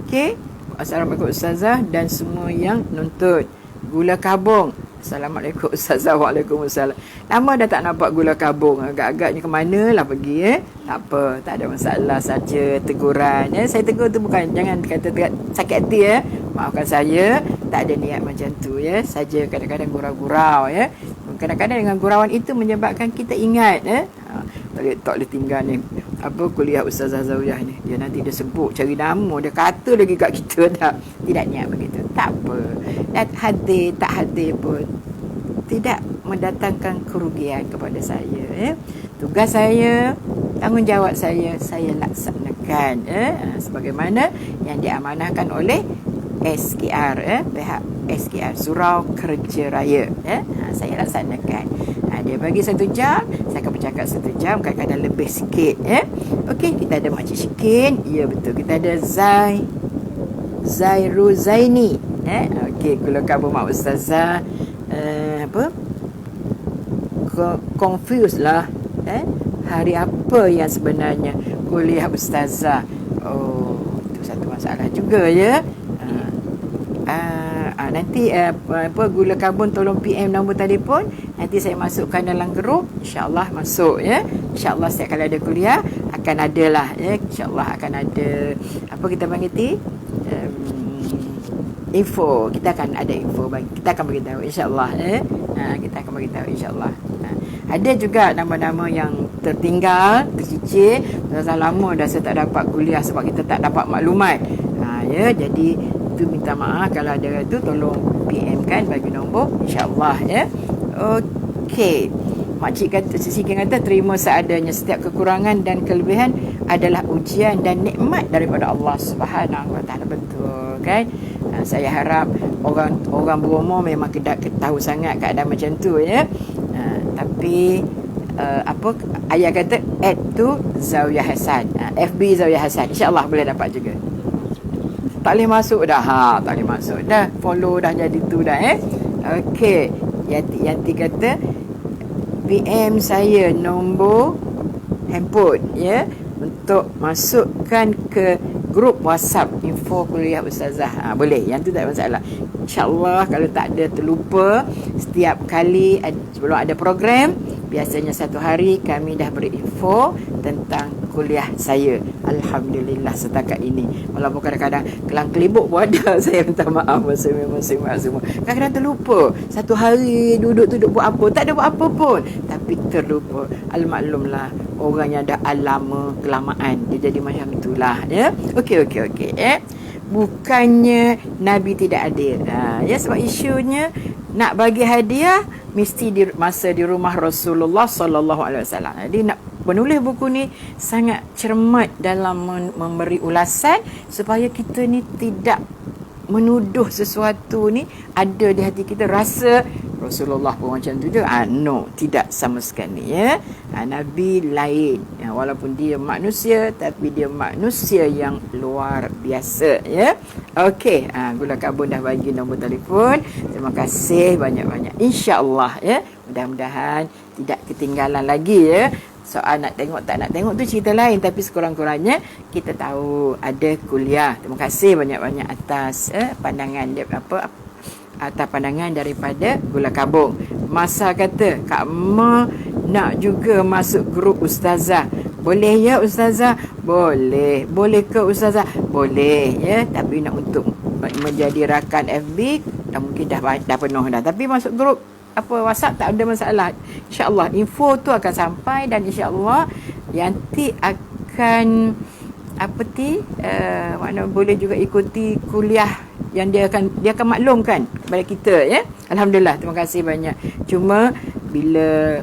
Okey? Assalamualaikum Ustazah dan semua yang nonton. Gula kabung. Assalamualaikum Ustazah. Waalaikumsalam. Lama dah tak nampak gula kabung. Agak-agaknya ke mana lah pergi, Tak apa. Tak ada masalah saja. Teguran, Saya tegur tu bukan, jangan kata sakit hati, Maafkan saya. Tak ada niat macam tu, Saja kadang-kadang gurau-gurau, Kadang-kadang dengan gurauan itu menyebabkan kita ingat, tak boleh tinggal ni kuliah Ustazah Zawiyah ni. Dia nanti dia sebut cari nama, dia kata lagi kat kita tak. Tidak niat begitu. Tak apa. Dan hadir tak hadir pun tidak mendatangkan kerugian kepada saya, Tugas saya, tanggungjawab saya laksanakan, sebagaimana yang diamanahkan oleh SKR, pihak SKR Surau Kerja Raya, saya laksanakan. Dia bagi 1 jam, saya akan bercakap 1 jam, kadang-kadang lebih sikit, Okey, kita ada Makcik Syikin, ya betul, kita ada Zairuzaini, okey, gula kabur mak Ustazah, confused lah, hari apa yang sebenarnya kuliah Ustazah. Itu satu masalah juga, nanti gula karbon tolong PM nombor telefon, nanti saya masukkan dalam grup, insya-Allah masuk, insya-Allah setiap kali ada kuliah akan ada lah, insya-Allah akan ada apa kita panggil info, kita akan ada info, kita akan beritahu insya-Allah, kita akan beritahu insya-Allah. Ada juga nama-nama yang tertinggal, tercicir, dah lama dah saya tak dapat kuliah sebab kita tak dapat maklumat. Jadi itu minta maaf kalau ada tu, tolong PM kan, bagi nombor insya-Allah, Okey. Makcik kata, Syikin kata, terima seadanya, setiap kekurangan dan kelebihan adalah ujian dan nikmat daripada Allah Subhanahu Wa Taala. Betul kan? Saya harap orang berumur memang tidak tahu sangat keadaan macam tu, tapi ayah kata add tu Zawiyah Hasan, FB Zawiyah Hasan, insya-Allah boleh dapat juga. tak boleh masuk dah. Tak boleh masuk dah. Follow dah jadi tu dah Okey. Yanti kata PM saya nombor handphone untuk masukkan ke grup WhatsApp info kuliah ustazah. Boleh, yang tu tak ada masalah. InsyaAllah kalau tak ada terlupa, setiap kali sebelum ada program, biasanya satu hari kami dah beri info tentang kuliah saya. Alhamdulillah setakat ini. Walaupun kadang-kadang kelang-kelibuk pun ada. Saya minta maaf muslimin semua. Kadang-kadang terlupa. Satu hari duduk buat apa. Tak ada buat apa pun. Tapi terlupa. Al-maklumlah. Orang yang ada lama kelamaan. Dia jadi macam itulah. Okey. Bukannya Nabi tidak adil. Sebab isunya nak bagi hadiah mesti masa di rumah Rasulullah sallallahu alaihi wasallam. Jadi penulis buku ni sangat cermat dalam memberi ulasan supaya kita ni tidak menuduh sesuatu ni ada di hati kita, rasa Rasulullah pun macam tu je. No, tidak sama sekali Nabi lain. Walaupun dia manusia, tapi dia manusia yang luar biasa Okey, Gula Kabun dah bagi nombor telefon. Terima kasih banyak-banyak. InsyaAllah mudah-mudahan tidak ketinggalan lagi Soal nak tengok tak nak tengok tu cerita lain, tapi sekurang-kurangnya kita tahu ada kuliah. Terima kasih banyak-banyak atas pandangan dia atas pandangan daripada Gula Kabung. Masa kata Kak Ma nak juga masuk grup ustazah. Boleh ya ustazah? Boleh. Boleh ke ustazah? Boleh tapi nak untuk menjadi rakan FB mungkin dah penuh dah. Tapi masuk grup WhatsApp tak ada masalah. InsyaAllah info tu akan sampai dan insyaAllah Yanti akan mana boleh juga ikuti kuliah yang dia akan maklumkan kepada kita Alhamdulillah, terima kasih banyak. Cuma bila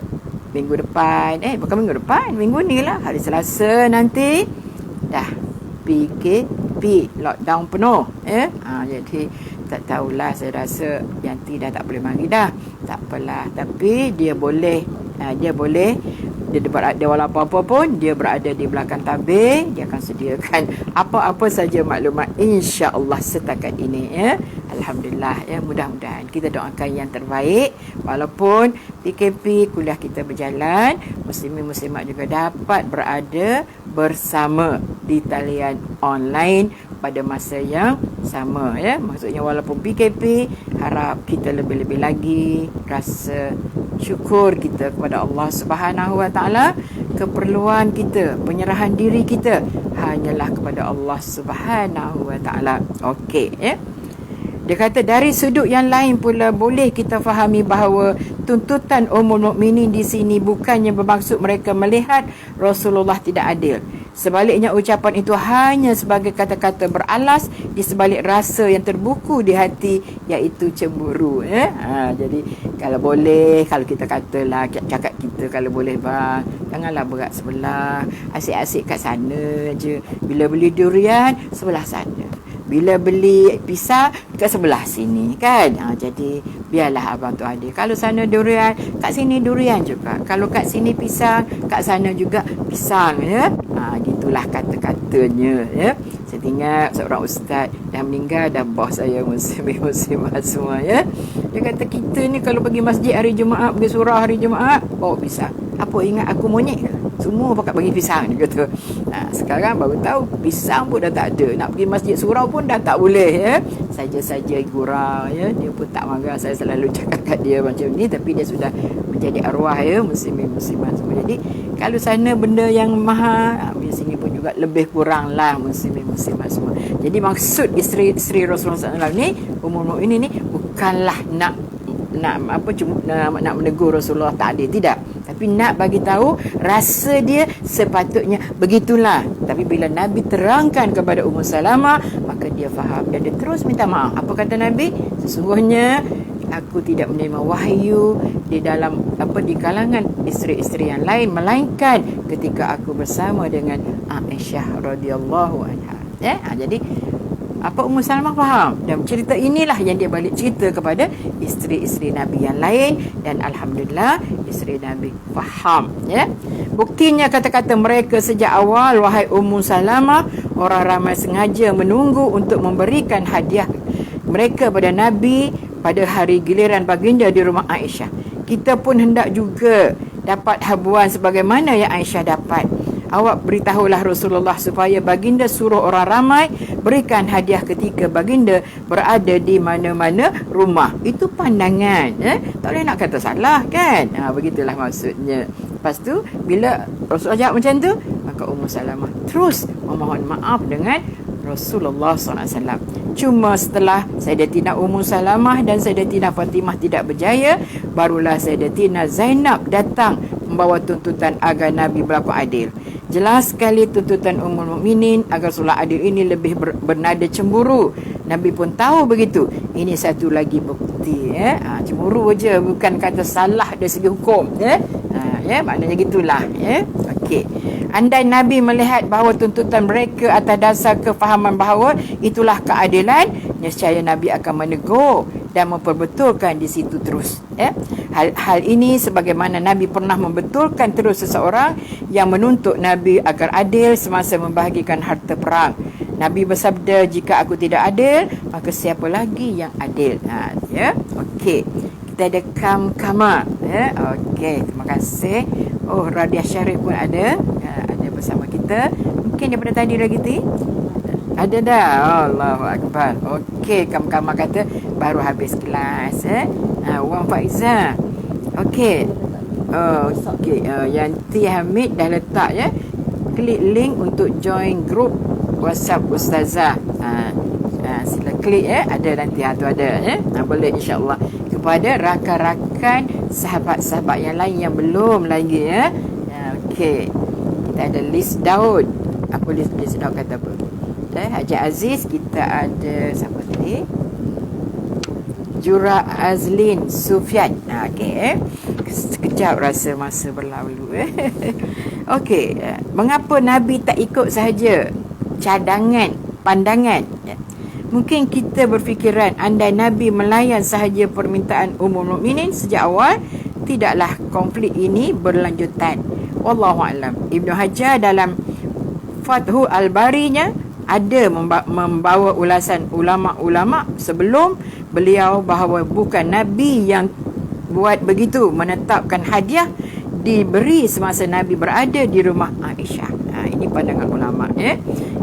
minggu depan bukan minggu depan, minggu ni lah, hari Selasa nanti dah PKP, lockdown penuh jadi tak tahulah, saya rasa Yanti dah tak boleh mari dah. Tak apalah, tapi dia boleh dia walaupun apa pun dia berada di belakang tabir, dia akan sediakan apa-apa saja maklumat insya-Allah setakat ini Alhamdulillah mudah-mudahan kita doakan yang terbaik. Walaupun PKP kuliah kita berjalan, muslimin muslimat juga dapat berada bersama di talian online pada masa yang sama maksudnya walaupun PKP, harap kita lebih-lebih lagi rasa syukur kita kepada Allah Subhanahu wa taala. Keperluan kita, penyerahan diri kita hanyalah kepada Allah Subhanahu wa taala. Okey Dia kata dari sudut yang lain pula boleh kita fahami bahawa tuntutan Ummul Mukminin di sini bukannya bermaksud mereka melihat Rasulullah tidak adil. Sebaliknya ucapan itu hanya sebagai kata-kata beralas di sebalik rasa yang terbuku di hati, iaitu cemburu jadi kalau boleh, kalau kita katalah cakap kita, kalau boleh bang, janganlah berat sebelah, asyik-asyik kat sana je. Bila beli durian sebelah sana, bila beli pisang kat sebelah sini kan. Jadi biarlah abang tu ada. Kalau sana durian, kat sini durian juga. Kalau kat sini pisang, kat sana juga pisang gitulah kata-katanya Saya ingat seorang ustaz dah meninggal, dah bos saya muslimat semua Dia kata kita ni kalau pergi masjid hari Jumaat, pergi surau hari Jumaat, bawa pisang. Apa ingat aku monyet ke? Semua pakat bagi pisang, dia kata. Sekarang baru tahu pisang pun dah tak ada. Nak pergi masjid surau pun dah tak boleh Saja-saja gurau Dia pun tak marah. Saya selalu cakap kat dia macam ni, tapi dia sudah menjadi arwah muslimin muslimat semua. Jadi kalau sana benda yang mahal, di sini pun juga lebih kurang lah muslimin muslimat semua. Jadi maksud isteri Rasulullah SAW ni, Ummul Mukminin ni bukanlah nak menegur Rasulullah tak adil, tidak, tapi nak bagi tahu rasa dia sepatutnya begitulah. Tapi bila Nabi terangkan kepada Ummu Salamah, maka dia faham dan dia terus minta maaf. Apa kata Nabi? Sesungguhnya aku tidak menerima wahyu di kalangan isteri-isteri yang lain, melainkan ketika aku bersama dengan Aisyah radhiyallahu anha. Jadi Apa Ummu Salamah faham? Dan cerita inilah yang dia balik cerita kepada isteri-isteri Nabi yang lain, dan alhamdulillah isteri Nabi faham, ya. Buktinya kata-kata mereka sejak awal, wahai Ummu Salamah, orang ramai sengaja menunggu untuk memberikan hadiah mereka pada Nabi pada hari giliran baginda di rumah Aisyah. Kita pun hendak juga dapat habuan sebagaimana yang Aisyah dapat. Awak beritahulah Rasulullah supaya baginda suruh orang ramai berikan hadiah ketika baginda berada di mana-mana rumah. Itu pandangan, tak boleh nak kata salah, kan? Begitulah maksudnya. Lepas tu bila Rasulullah jawab macam tu, maka Ummu Salamah terus memohon maaf dengan Rasulullah SAW. Cuma setelah Sayyidatina Ummu Salamah dan Sayyidatina Fatimah tidak berjaya, barulah Sayyidatina Zainab datang membawa tuntutan agar Nabi berlaku adil. Jelas sekali tuntutan Ummul Mukminin agar solat adil ini lebih bernada cemburu. Nabi pun tahu begitu. Ini satu lagi bukti, cemburu je, bukan kata salah dari segi hukum, maknanya gitulah, Okey. Andai Nabi melihat bahawa tuntutan mereka atas dasar kefahaman bahawa itulah keadilan, nescaya Nabi akan menegur dan memperbetulkan di situ terus. Hal ini sebagaimana Nabi pernah membetulkan terus seseorang yang menuntut Nabi agar adil semasa membahagikan harta perang. Nabi bersabda, jika aku tidak adil, maka siapa lagi yang adil? Okey. Kita ada Kamkama. Okey, terima kasih. Oh, Radiah Syarif pun ada bersama kita. Mungkin daripada tadi lagi tu ada dah. Allahu Akbar. Okey, Kamkama kata baru habis kelas. Wan Faiza. Okey. Okey, yang T Hamid dah letak, ya. Klik link untuk join group WhatsApp Ustazah. Sila klik, ada nanti tu ada, boleh insya-Allah. Kepada rakan-rakan sahabat-sahabat yang lain yang belum lagi, okey. Kita ada Lis Daud. Apa Lis Daud kata apa? Haji Aziz, kita ada siapa tadi? Jura Azlin Sufyan. Okey, sekejap rasa masa berlalu. Okey, mengapa Nabi tak ikut sahaja cadangan, pandangan? Mungkin kita berfikiran andai Nabi melayan sahaja permintaan Ummul Mukminin sejak awal, tidaklah konflik ini berlanjutan. Wallahualam. Ibnu Hajar dalam Fathul Al-Barinya ada membawa ulasan ulama-ulama sebelum beliau bahawa bukan Nabi yang buat begitu, menetapkan hadiah diberi semasa Nabi berada di rumah Aisyah. Ini pandangan ulama,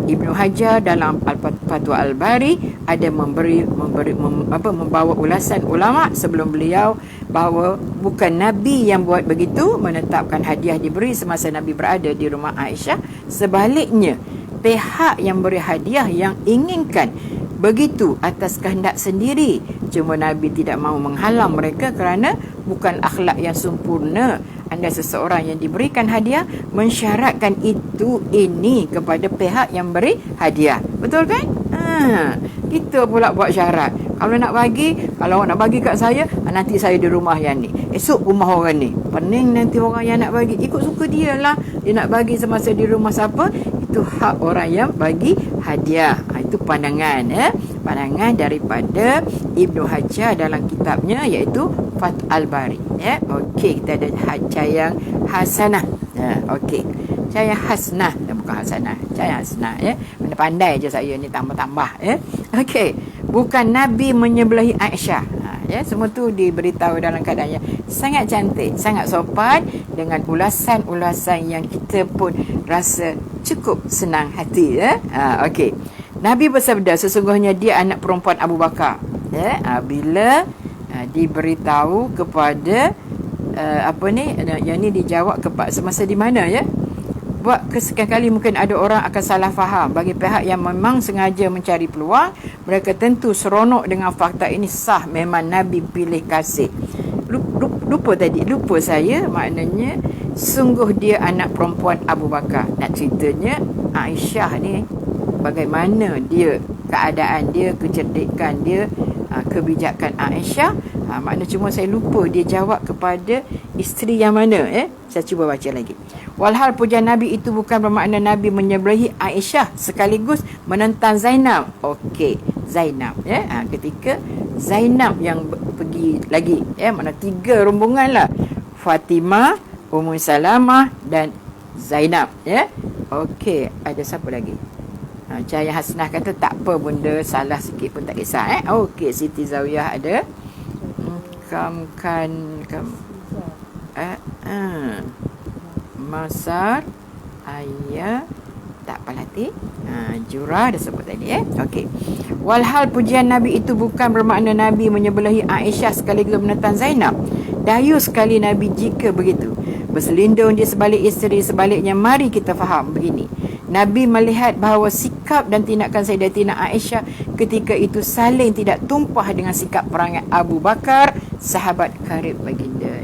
Ibnu Hajar dalam Fathul Al-Bari ada membawa ulasan ulama sebelum beliau bahawa bukan Nabi yang buat begitu, menetapkan hadiah diberi semasa Nabi berada di rumah Aisyah. Sebaliknya, pihak yang beri hadiah yang inginkan begitu atas kehendak sendiri. Cuma Nabi tidak mahu menghalang mereka kerana bukan akhlak yang sempurna. Anda seseorang yang diberikan hadiah mensyaratkan ini kepada pihak yang beri hadiah. Betul kan? Kita pula buat syarat. Kalau nak bagi kat saya, nanti saya di rumah yang ni, esok rumah orang ni. Pening nanti orang yang nak bagi, ikut suka dia lah. Dia nak bagi semasa di rumah siapa, itu hak orang yang bagi hadiah. Itu pandangan, pandangan daripada Ibnu Hajar dalam kitabnya iaitu Fathul Al-Bari, Okey, kita ada Cayang Hasanah. Okey, Cayang Hasnah, bukan Hasanah, Cayang Hasnah, pandai je saya ni tambah-tambah, Okey, bukan Nabi menyebelahi Aisyah. Semua tu diberitahu dalam keadaan yang sangat cantik, sangat sopan, dengan ulasan-ulasan yang kita pun rasa cukup senang hati, Okey, Nabi bersabda, sesungguhnya dia anak perempuan Abu Bakar. Bila diberitahu kepada yang ni dijawab kepada semasa di mana, buat kesekian kali mungkin ada orang akan salah faham. Bagi pihak yang memang sengaja mencari peluang, mereka tentu seronok dengan fakta ini sah memang Nabi pilih kasih. Lupa saya, maknanya sungguh dia anak perempuan Abu Bakar. Nak ceritanya Aisyah ni bagaimana dia, keadaan dia, kecerdikan dia, kebijakan Aisyah. Makna cuma saya lupa dia jawab kepada isteri yang mana, saya cuba baca lagi. Walhal pujian Nabi itu bukan bermakna Nabi menyebelahi Aisyah sekaligus menentang Zainab. Okey, Zainab ketika Zainab yang pergi lagi, mana 3 rombongan lah. Fatimah, Ummu Salamah dan Zainab, Okey, ada siapa lagi? Cahaya Hasnah kata tak apa bunda, salah sikit pun tak kisah. Okey, Siti Zawiyah ada. Masar, ayah, tak palati. Jurah dah sebut tadi. Okey. Walhal pujian Nabi itu bukan bermakna Nabi menyebelahi Aisyah sekaligus menentang Zainab. Dahyu sekali Nabi jika begitu. Berselindung di sebalik isteri, sebaliknya mari kita faham begini. Nabi melihat bahawa sikap dan tindakan Sayyidatina Aisyah ketika itu saling tidak tumpah dengan sikap perangai Abu Bakar, sahabat karib baginda.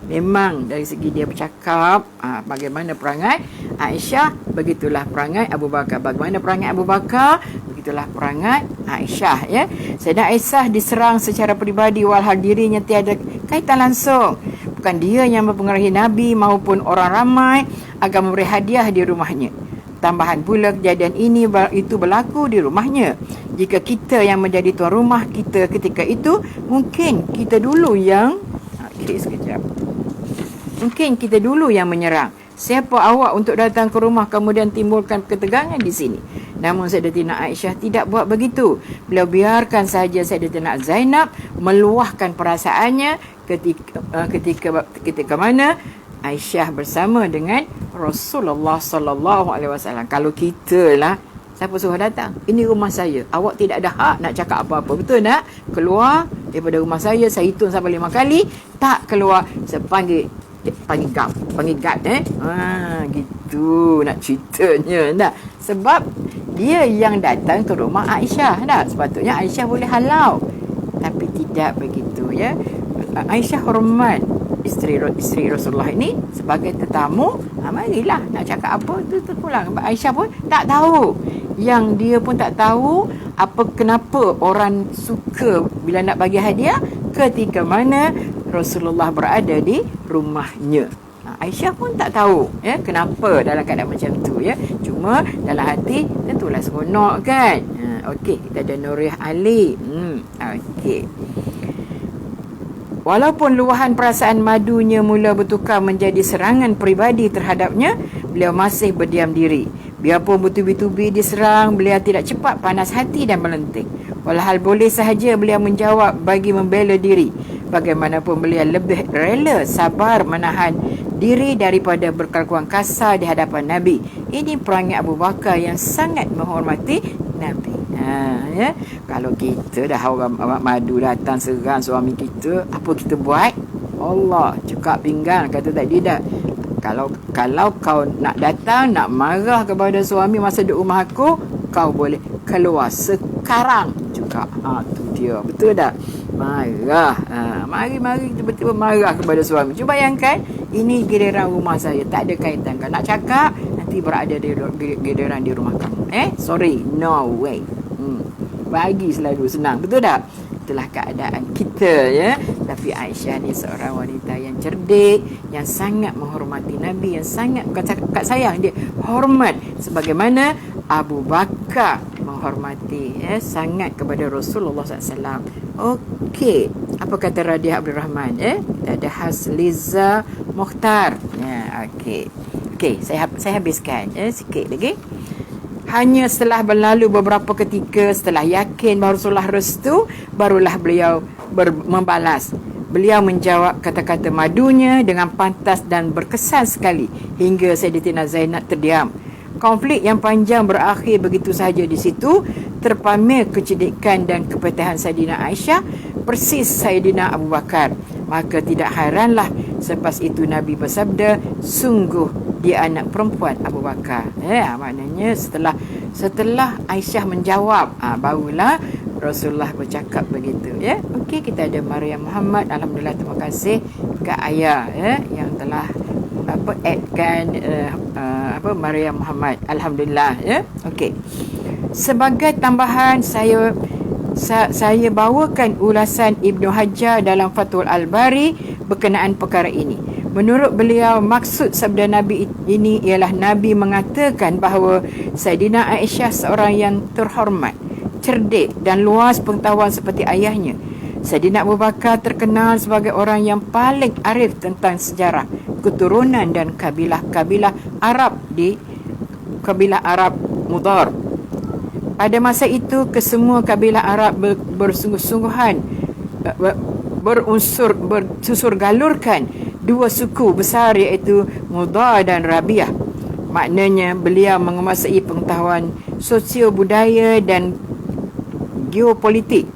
Memang dari segi dia bercakap, bagaimana perangai Aisyah, begitulah perangai Abu Bakar. Bagaimana perangai Abu Bakar, begitulah perangai Aisyah. Sayyidah Aisyah diserang secara peribadi walhal dirinya tiada kaitan langsung. Bukan dia yang mempengaruhi Nabi maupun orang ramai agar memberi hadiah di rumahnya. Tambahan pula kejadian itu berlaku di rumahnya. Jika kita yang menjadi tuan rumah kita ketika itu, mungkin kita dulu yang Mungkin kita dulu yang menyerang. Siapa awak untuk datang ke rumah kemudian timbulkan ketegangan di sini? Namun Sayyidatina Aisyah tidak buat begitu. Beliau biarkan sahaja Sayyidatina Zainab meluahkan perasaannya ketika mana Aisyah bersama dengan Rasulullah sallallahu alaihi wasallam. Kalau kita lah, siapa suruh datang? Ini rumah saya. Awak tidak ada hak nak cakap apa-apa. Betul tak? Keluar daripada rumah saya hitung sampai 5 kali. Tak keluar, saya panggil guard. Gitu nak ceritanya tak? Sebab dia yang datang ke rumah Aisyah tak? Sepatutnya Aisyah boleh halau. Tapi tidak begitu Aisyah hormat isteri Rasulullah ini sebagai tetamu. Marilah nak cakap apa tu terpulang. Aisyah pun tak tahu. Yang dia pun tak tahu kenapa orang suka bila nak bagi hadiah ketika mana Rasulullah berada di rumahnya. Aisyah pun tak tahu kenapa dalam keadaan macam tu Cuma dalam hati tentulah seronok kan. Okey, kita ada Nuriyah Ali. Okey. Walaupun luahan perasaan madunya mula bertukar menjadi serangan peribadi terhadapnya, beliau masih berdiam diri. Biarpun bertubi-tubi diserang, beliau tidak cepat panas hati dan melenting. Walhal boleh sahaja beliau menjawab bagi membela diri. Bagaimanapun beliau lebih rela sabar menahan diri daripada berkelakuan kasar di hadapan Nabi. Ini perangai Abu Bakar yang sangat menghormati Nabi. Kalau kita dah orang madu datang serang suami kita, apa kita buat? Allah cekak pinggang, kata tadi dah. Kalau kau nak datang, nak marah kepada suami masa duduk rumah aku, kau boleh keluar sekarang juga. Tu dia. Betul tak? Marah. Mari tiba-tiba marah kepada suami. Cuba bayangkan, ini giliran rumah saya, tak ada kaitan. Kau nak cakap, nanti berada di giliran di rumah kamu. Sorry, no way. Bagi selalu senang. Betul tak? Itulah keadaan kita Tapi Aisyah ni seorang wanita yang cerdik, yang sangat menghormati Nabi, yang sangat, bukan cakap sayang, dia hormat sebagaimana Abu Bakar menghormati sangat kepada Rasulullah SAW. Okey, apa kata Radiah Abdul Rahman? Kita ada Hasliza Mukhtar. Okey, saya habiskan sikit lagi. Hanya setelah berlalu beberapa ketika, setelah yakin bahawa Rasulullah restu, barulah beliau membalas. Beliau menjawab kata-kata madunya dengan pantas dan berkesan sekali hingga Sayyidatina Zainab terdiam. Konflik yang panjang berakhir begitu sahaja di situ. Terpamer kecerdikan dan kepetihan Sayyidina Aisyah persis Sayyidina Abu Bakar. Maka tidak heranlah selepas itu Nabi bersabda, sungguh dia anak perempuan Abu Bakar. Maknanya setelah Aisyah menjawab, barulah Rasulullah bercakap begitu. Okey, kita ada Maria Muhammad. Alhamdulillah, terima kasih ke ayah yang telah addkan Maria Muhammad. Alhamdulillah. Okey. Sebagai tambahan, saya bawakan ulasan Ibnu Hajar dalam Fathul Al-Bari berkenaan perkara ini. Menurut beliau, maksud sabda Nabi ini ialah Nabi mengatakan bahawa Saidina Aisyah seorang yang terhormat, cerdik dan luas pengetahuan seperti ayahnya. Saidina Abu Bakar terkenal sebagai orang yang paling arif tentang sejarah, keturunan dan kabilah-kabilah Arab di kabilah Arab Mudhar. Pada masa itu, kesemua kabilah Arab bersungguh-sungguhan bersusur galurkan dua suku besar iaitu Mudhar dan Rabiah. Maknanya beliau menguasai pengetahuan sosio budaya dan geopolitik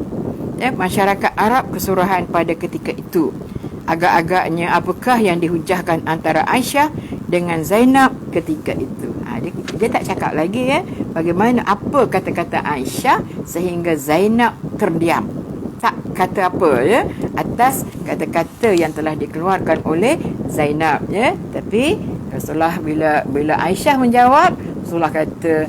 masyarakat Arab keseluruhan pada ketika itu. Agak-agaknya apakah yang dihujahkan antara Aisyah dengan Zainab ketika itu. Dia tak cakap lagi bagaimana apa kata-kata Aisyah sehingga Zainab terdiam. Tak kata apa atas kata-kata yang telah dikeluarkan oleh Zainab Tapi Rasulullah bila Aisyah menjawab, Rasulullah kata,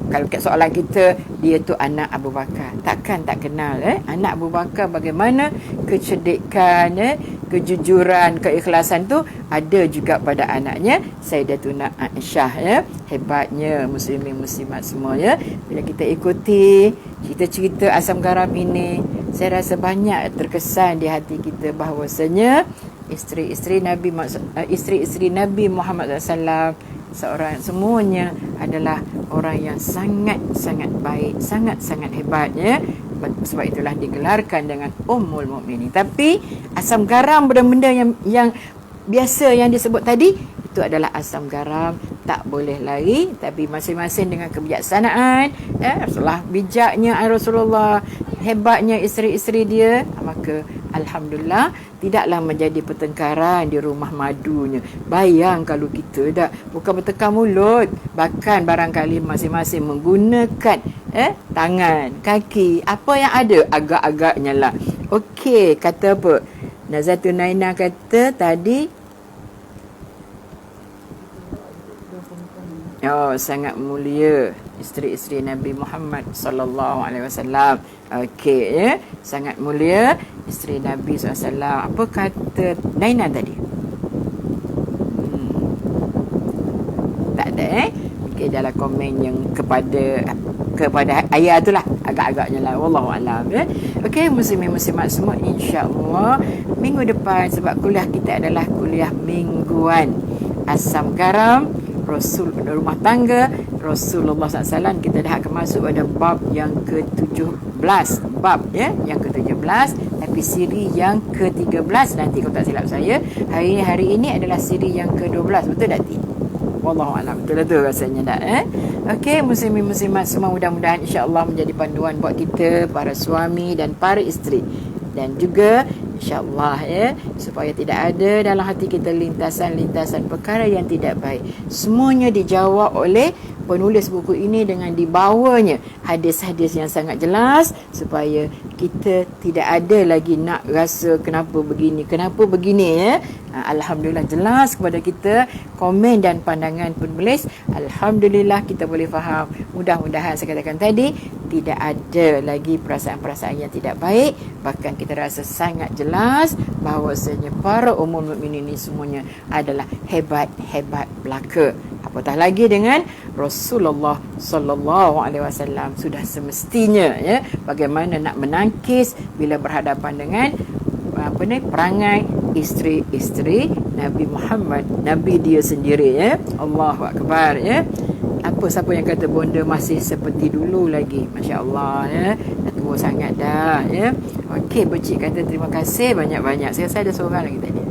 kalau soalan kita, dia tu anak Abu Bakar. Takkan tak kenal anak Abu Bakar bagaimana kecerdikan, kejujuran, keikhlasan tu ada juga pada anaknya Sayyidatuna Aisyah Hebatnya muslimin muslimat semua Bila kita ikuti cerita-cerita Asam Garam ini, saya rasa banyak terkesan di hati kita bahawasanya isteri-isteri Nabi Muhammad SAW semuanya adalah orang yang sangat-sangat baik, sangat-sangat hebatnya. Sebab itulah digelarkan dengan Ummul Mukminin. Tapi asam garam, benda-benda yang biasa yang disebut tadi, itu adalah asam garam, tak boleh lari. Tapi masing-masing dengan kebijaksanaan Rasulullah bijaknya, Rasulullah hebatnya isteri-isteri dia, maka alhamdulillah tidaklah menjadi pertengkaran di rumah madunya. Bayang kalau kita bukan bertengkar mulut, bahkan barangkali masing-masing menggunakan tangan, kaki, apa yang ada agak-agaknya lah. Okey, kata apa? Nazatun Naina kata tadi, sangat mulia isteri-isteri Nabi Muhammad sallallahu alaihi wasallam. Okey sangat mulia isteri Nabi SAW. Apa kata Naina tadi? Tak ada Okey, dalam komen yang kepada ayat itulah agak-agaknya lah, wallahu alam Okey, muslimin muslimat semua, insya-Allah minggu depan, sebab kuliah kita adalah kuliah mingguan asam garam Rasul rumah tangga Rasulullah SAW. Kita dah akan masuk pada bab yang ke-17, yang ke-17, tapi siri yang ke-13 nanti kalau tak silap saya. Hari ini adalah siri yang ke-12, betul tak Ti? Wallahu a'lam, betul tu rasanya dah Okey, muslimin muslimat semua, mudah-mudahan insya-Allah menjadi panduan buat kita para suami dan para isteri, dan juga insya-Allah supaya tidak ada dalam hati kita lintasan-lintasan perkara yang tidak baik. Semuanya dijawab oleh penulis buku ini dengan dibawanya hadis-hadis yang sangat jelas, supaya kita tidak ada lagi nak rasa kenapa begini Alhamdulillah jelas kepada kita komen dan pandangan penulis. Alhamdulillah kita boleh faham. Mudah-mudahan saya katakan tadi tidak ada lagi perasaan-perasaan yang tidak baik, bahkan kita rasa sangat jelas bahawasanya para ummul mukminin ini semuanya adalah hebat-hebat belaka. Apatah lagi dengan Rasulullah sallallahu alaihi wasallam, sudah semestinya bagaimana nak menangkis bila berhadapan dengan perangai isteri-isteri Nabi Muhammad, Nabi dia sendiri Allahu akbar siapa yang kata bonda masih seperti dulu lagi, masya-Allah dah tua sangat dah Okey, Becik kata terima kasih banyak-banyak. Saya rasa ada seorang lagi tadi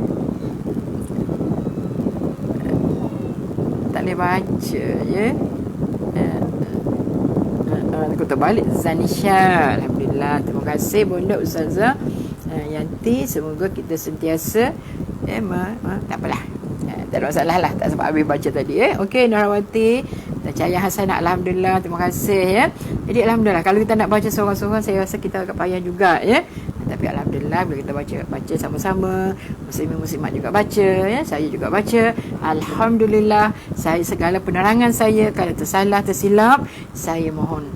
tak boleh baca aku terbalik. Zanisha, alhamdulillah, terima kasih bonda Ustazah Yanti, semoga kita sentiasa tak apalah, tak ada masalah lah, tak sempat habis baca tadi Okey, Nurawati dan Cahaya Hasanah, alhamdulillah, terima kasih Jadi alhamdulillah, kalau kita nak baca seorang-seorang saya rasa kita agak payah juga tapi alhamdulillah bila kita baca sama-sama, muslimin muslimat juga baca saya juga baca, alhamdulillah. Saya segala penerangan saya kalau tersalah tersilap, saya mohon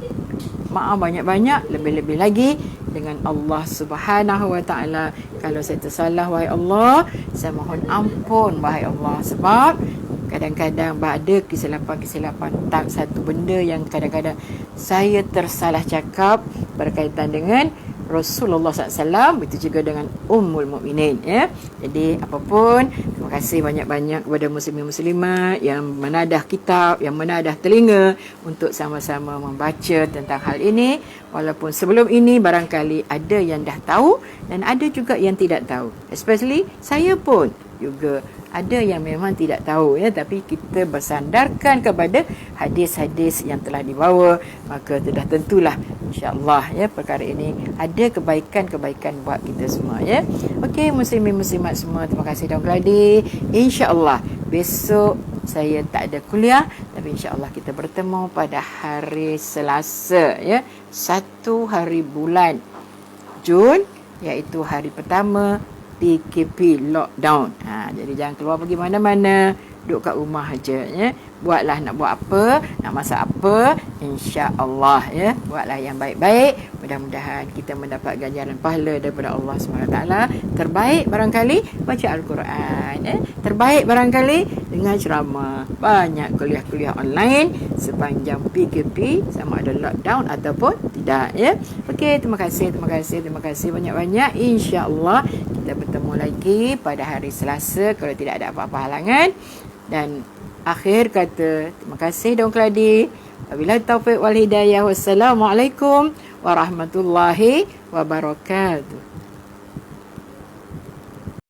maaf banyak-banyak, lebih-lebih lagi dengan Allah Subhanahu Wa Taala. Kalau saya tersalah, wahai Allah, saya mohon ampun wahai Allah, sebab kadang-kadang ada kesilapan-kesilapan tak satu benda yang kadang-kadang saya tersalah cakap berkaitan dengan Rasulullah SAW, itu juga dengan Ummul Mukminin, ya. Jadi apapun, terima kasih banyak-banyak kepada muslimin muslimat yang menadah kitab, yang menadah telinga untuk sama-sama membaca tentang hal ini. Walaupun sebelum ini barangkali ada yang dah tahu dan ada juga yang tidak tahu. Especially saya pun juga ada yang memang tidak tahu, ya, tapi kita bersandarkan kepada hadis-hadis yang telah dibawa, maka sudah tentulah insya-Allah, ya, perkara ini ada kebaikan-kebaikan buat kita semua, ya. Okey, muslimin muslimat semua, terima kasih Daun Keladi. Insya-Allah besok saya tak ada kuliah, tapi insya-Allah kita bertemu pada hari Selasa, ya, 1 hari bulan Jun, iaitu hari pertama PKP lockdown. Jadi jangan keluar pergi mana-mana, duduk kat rumah aja, ya. Buatlah nak buat apa, nak masak apa, insya-Allah, ya. Buatlah yang baik-baik. Mudah-mudahan kita mendapat ganjaran pahala daripada Allah SWT. Terbaik barangkali baca Al-Quran, ya. Terbaik barangkali dengar ceramah. Banyak kuliah-kuliah online sepanjang PKP, sama ada lockdown ataupun tidak, ya. Okey, terima kasih banyak-banyak. Insya-Allah kita bertemu lagi pada hari Selasa kalau tidak ada apa-apa halangan. Dan akhir kata, terima kasih Daun Keladi. Wabillahi taufiq wal hidayah. Wassalamualaikum warahmatullahi wabarakatuh.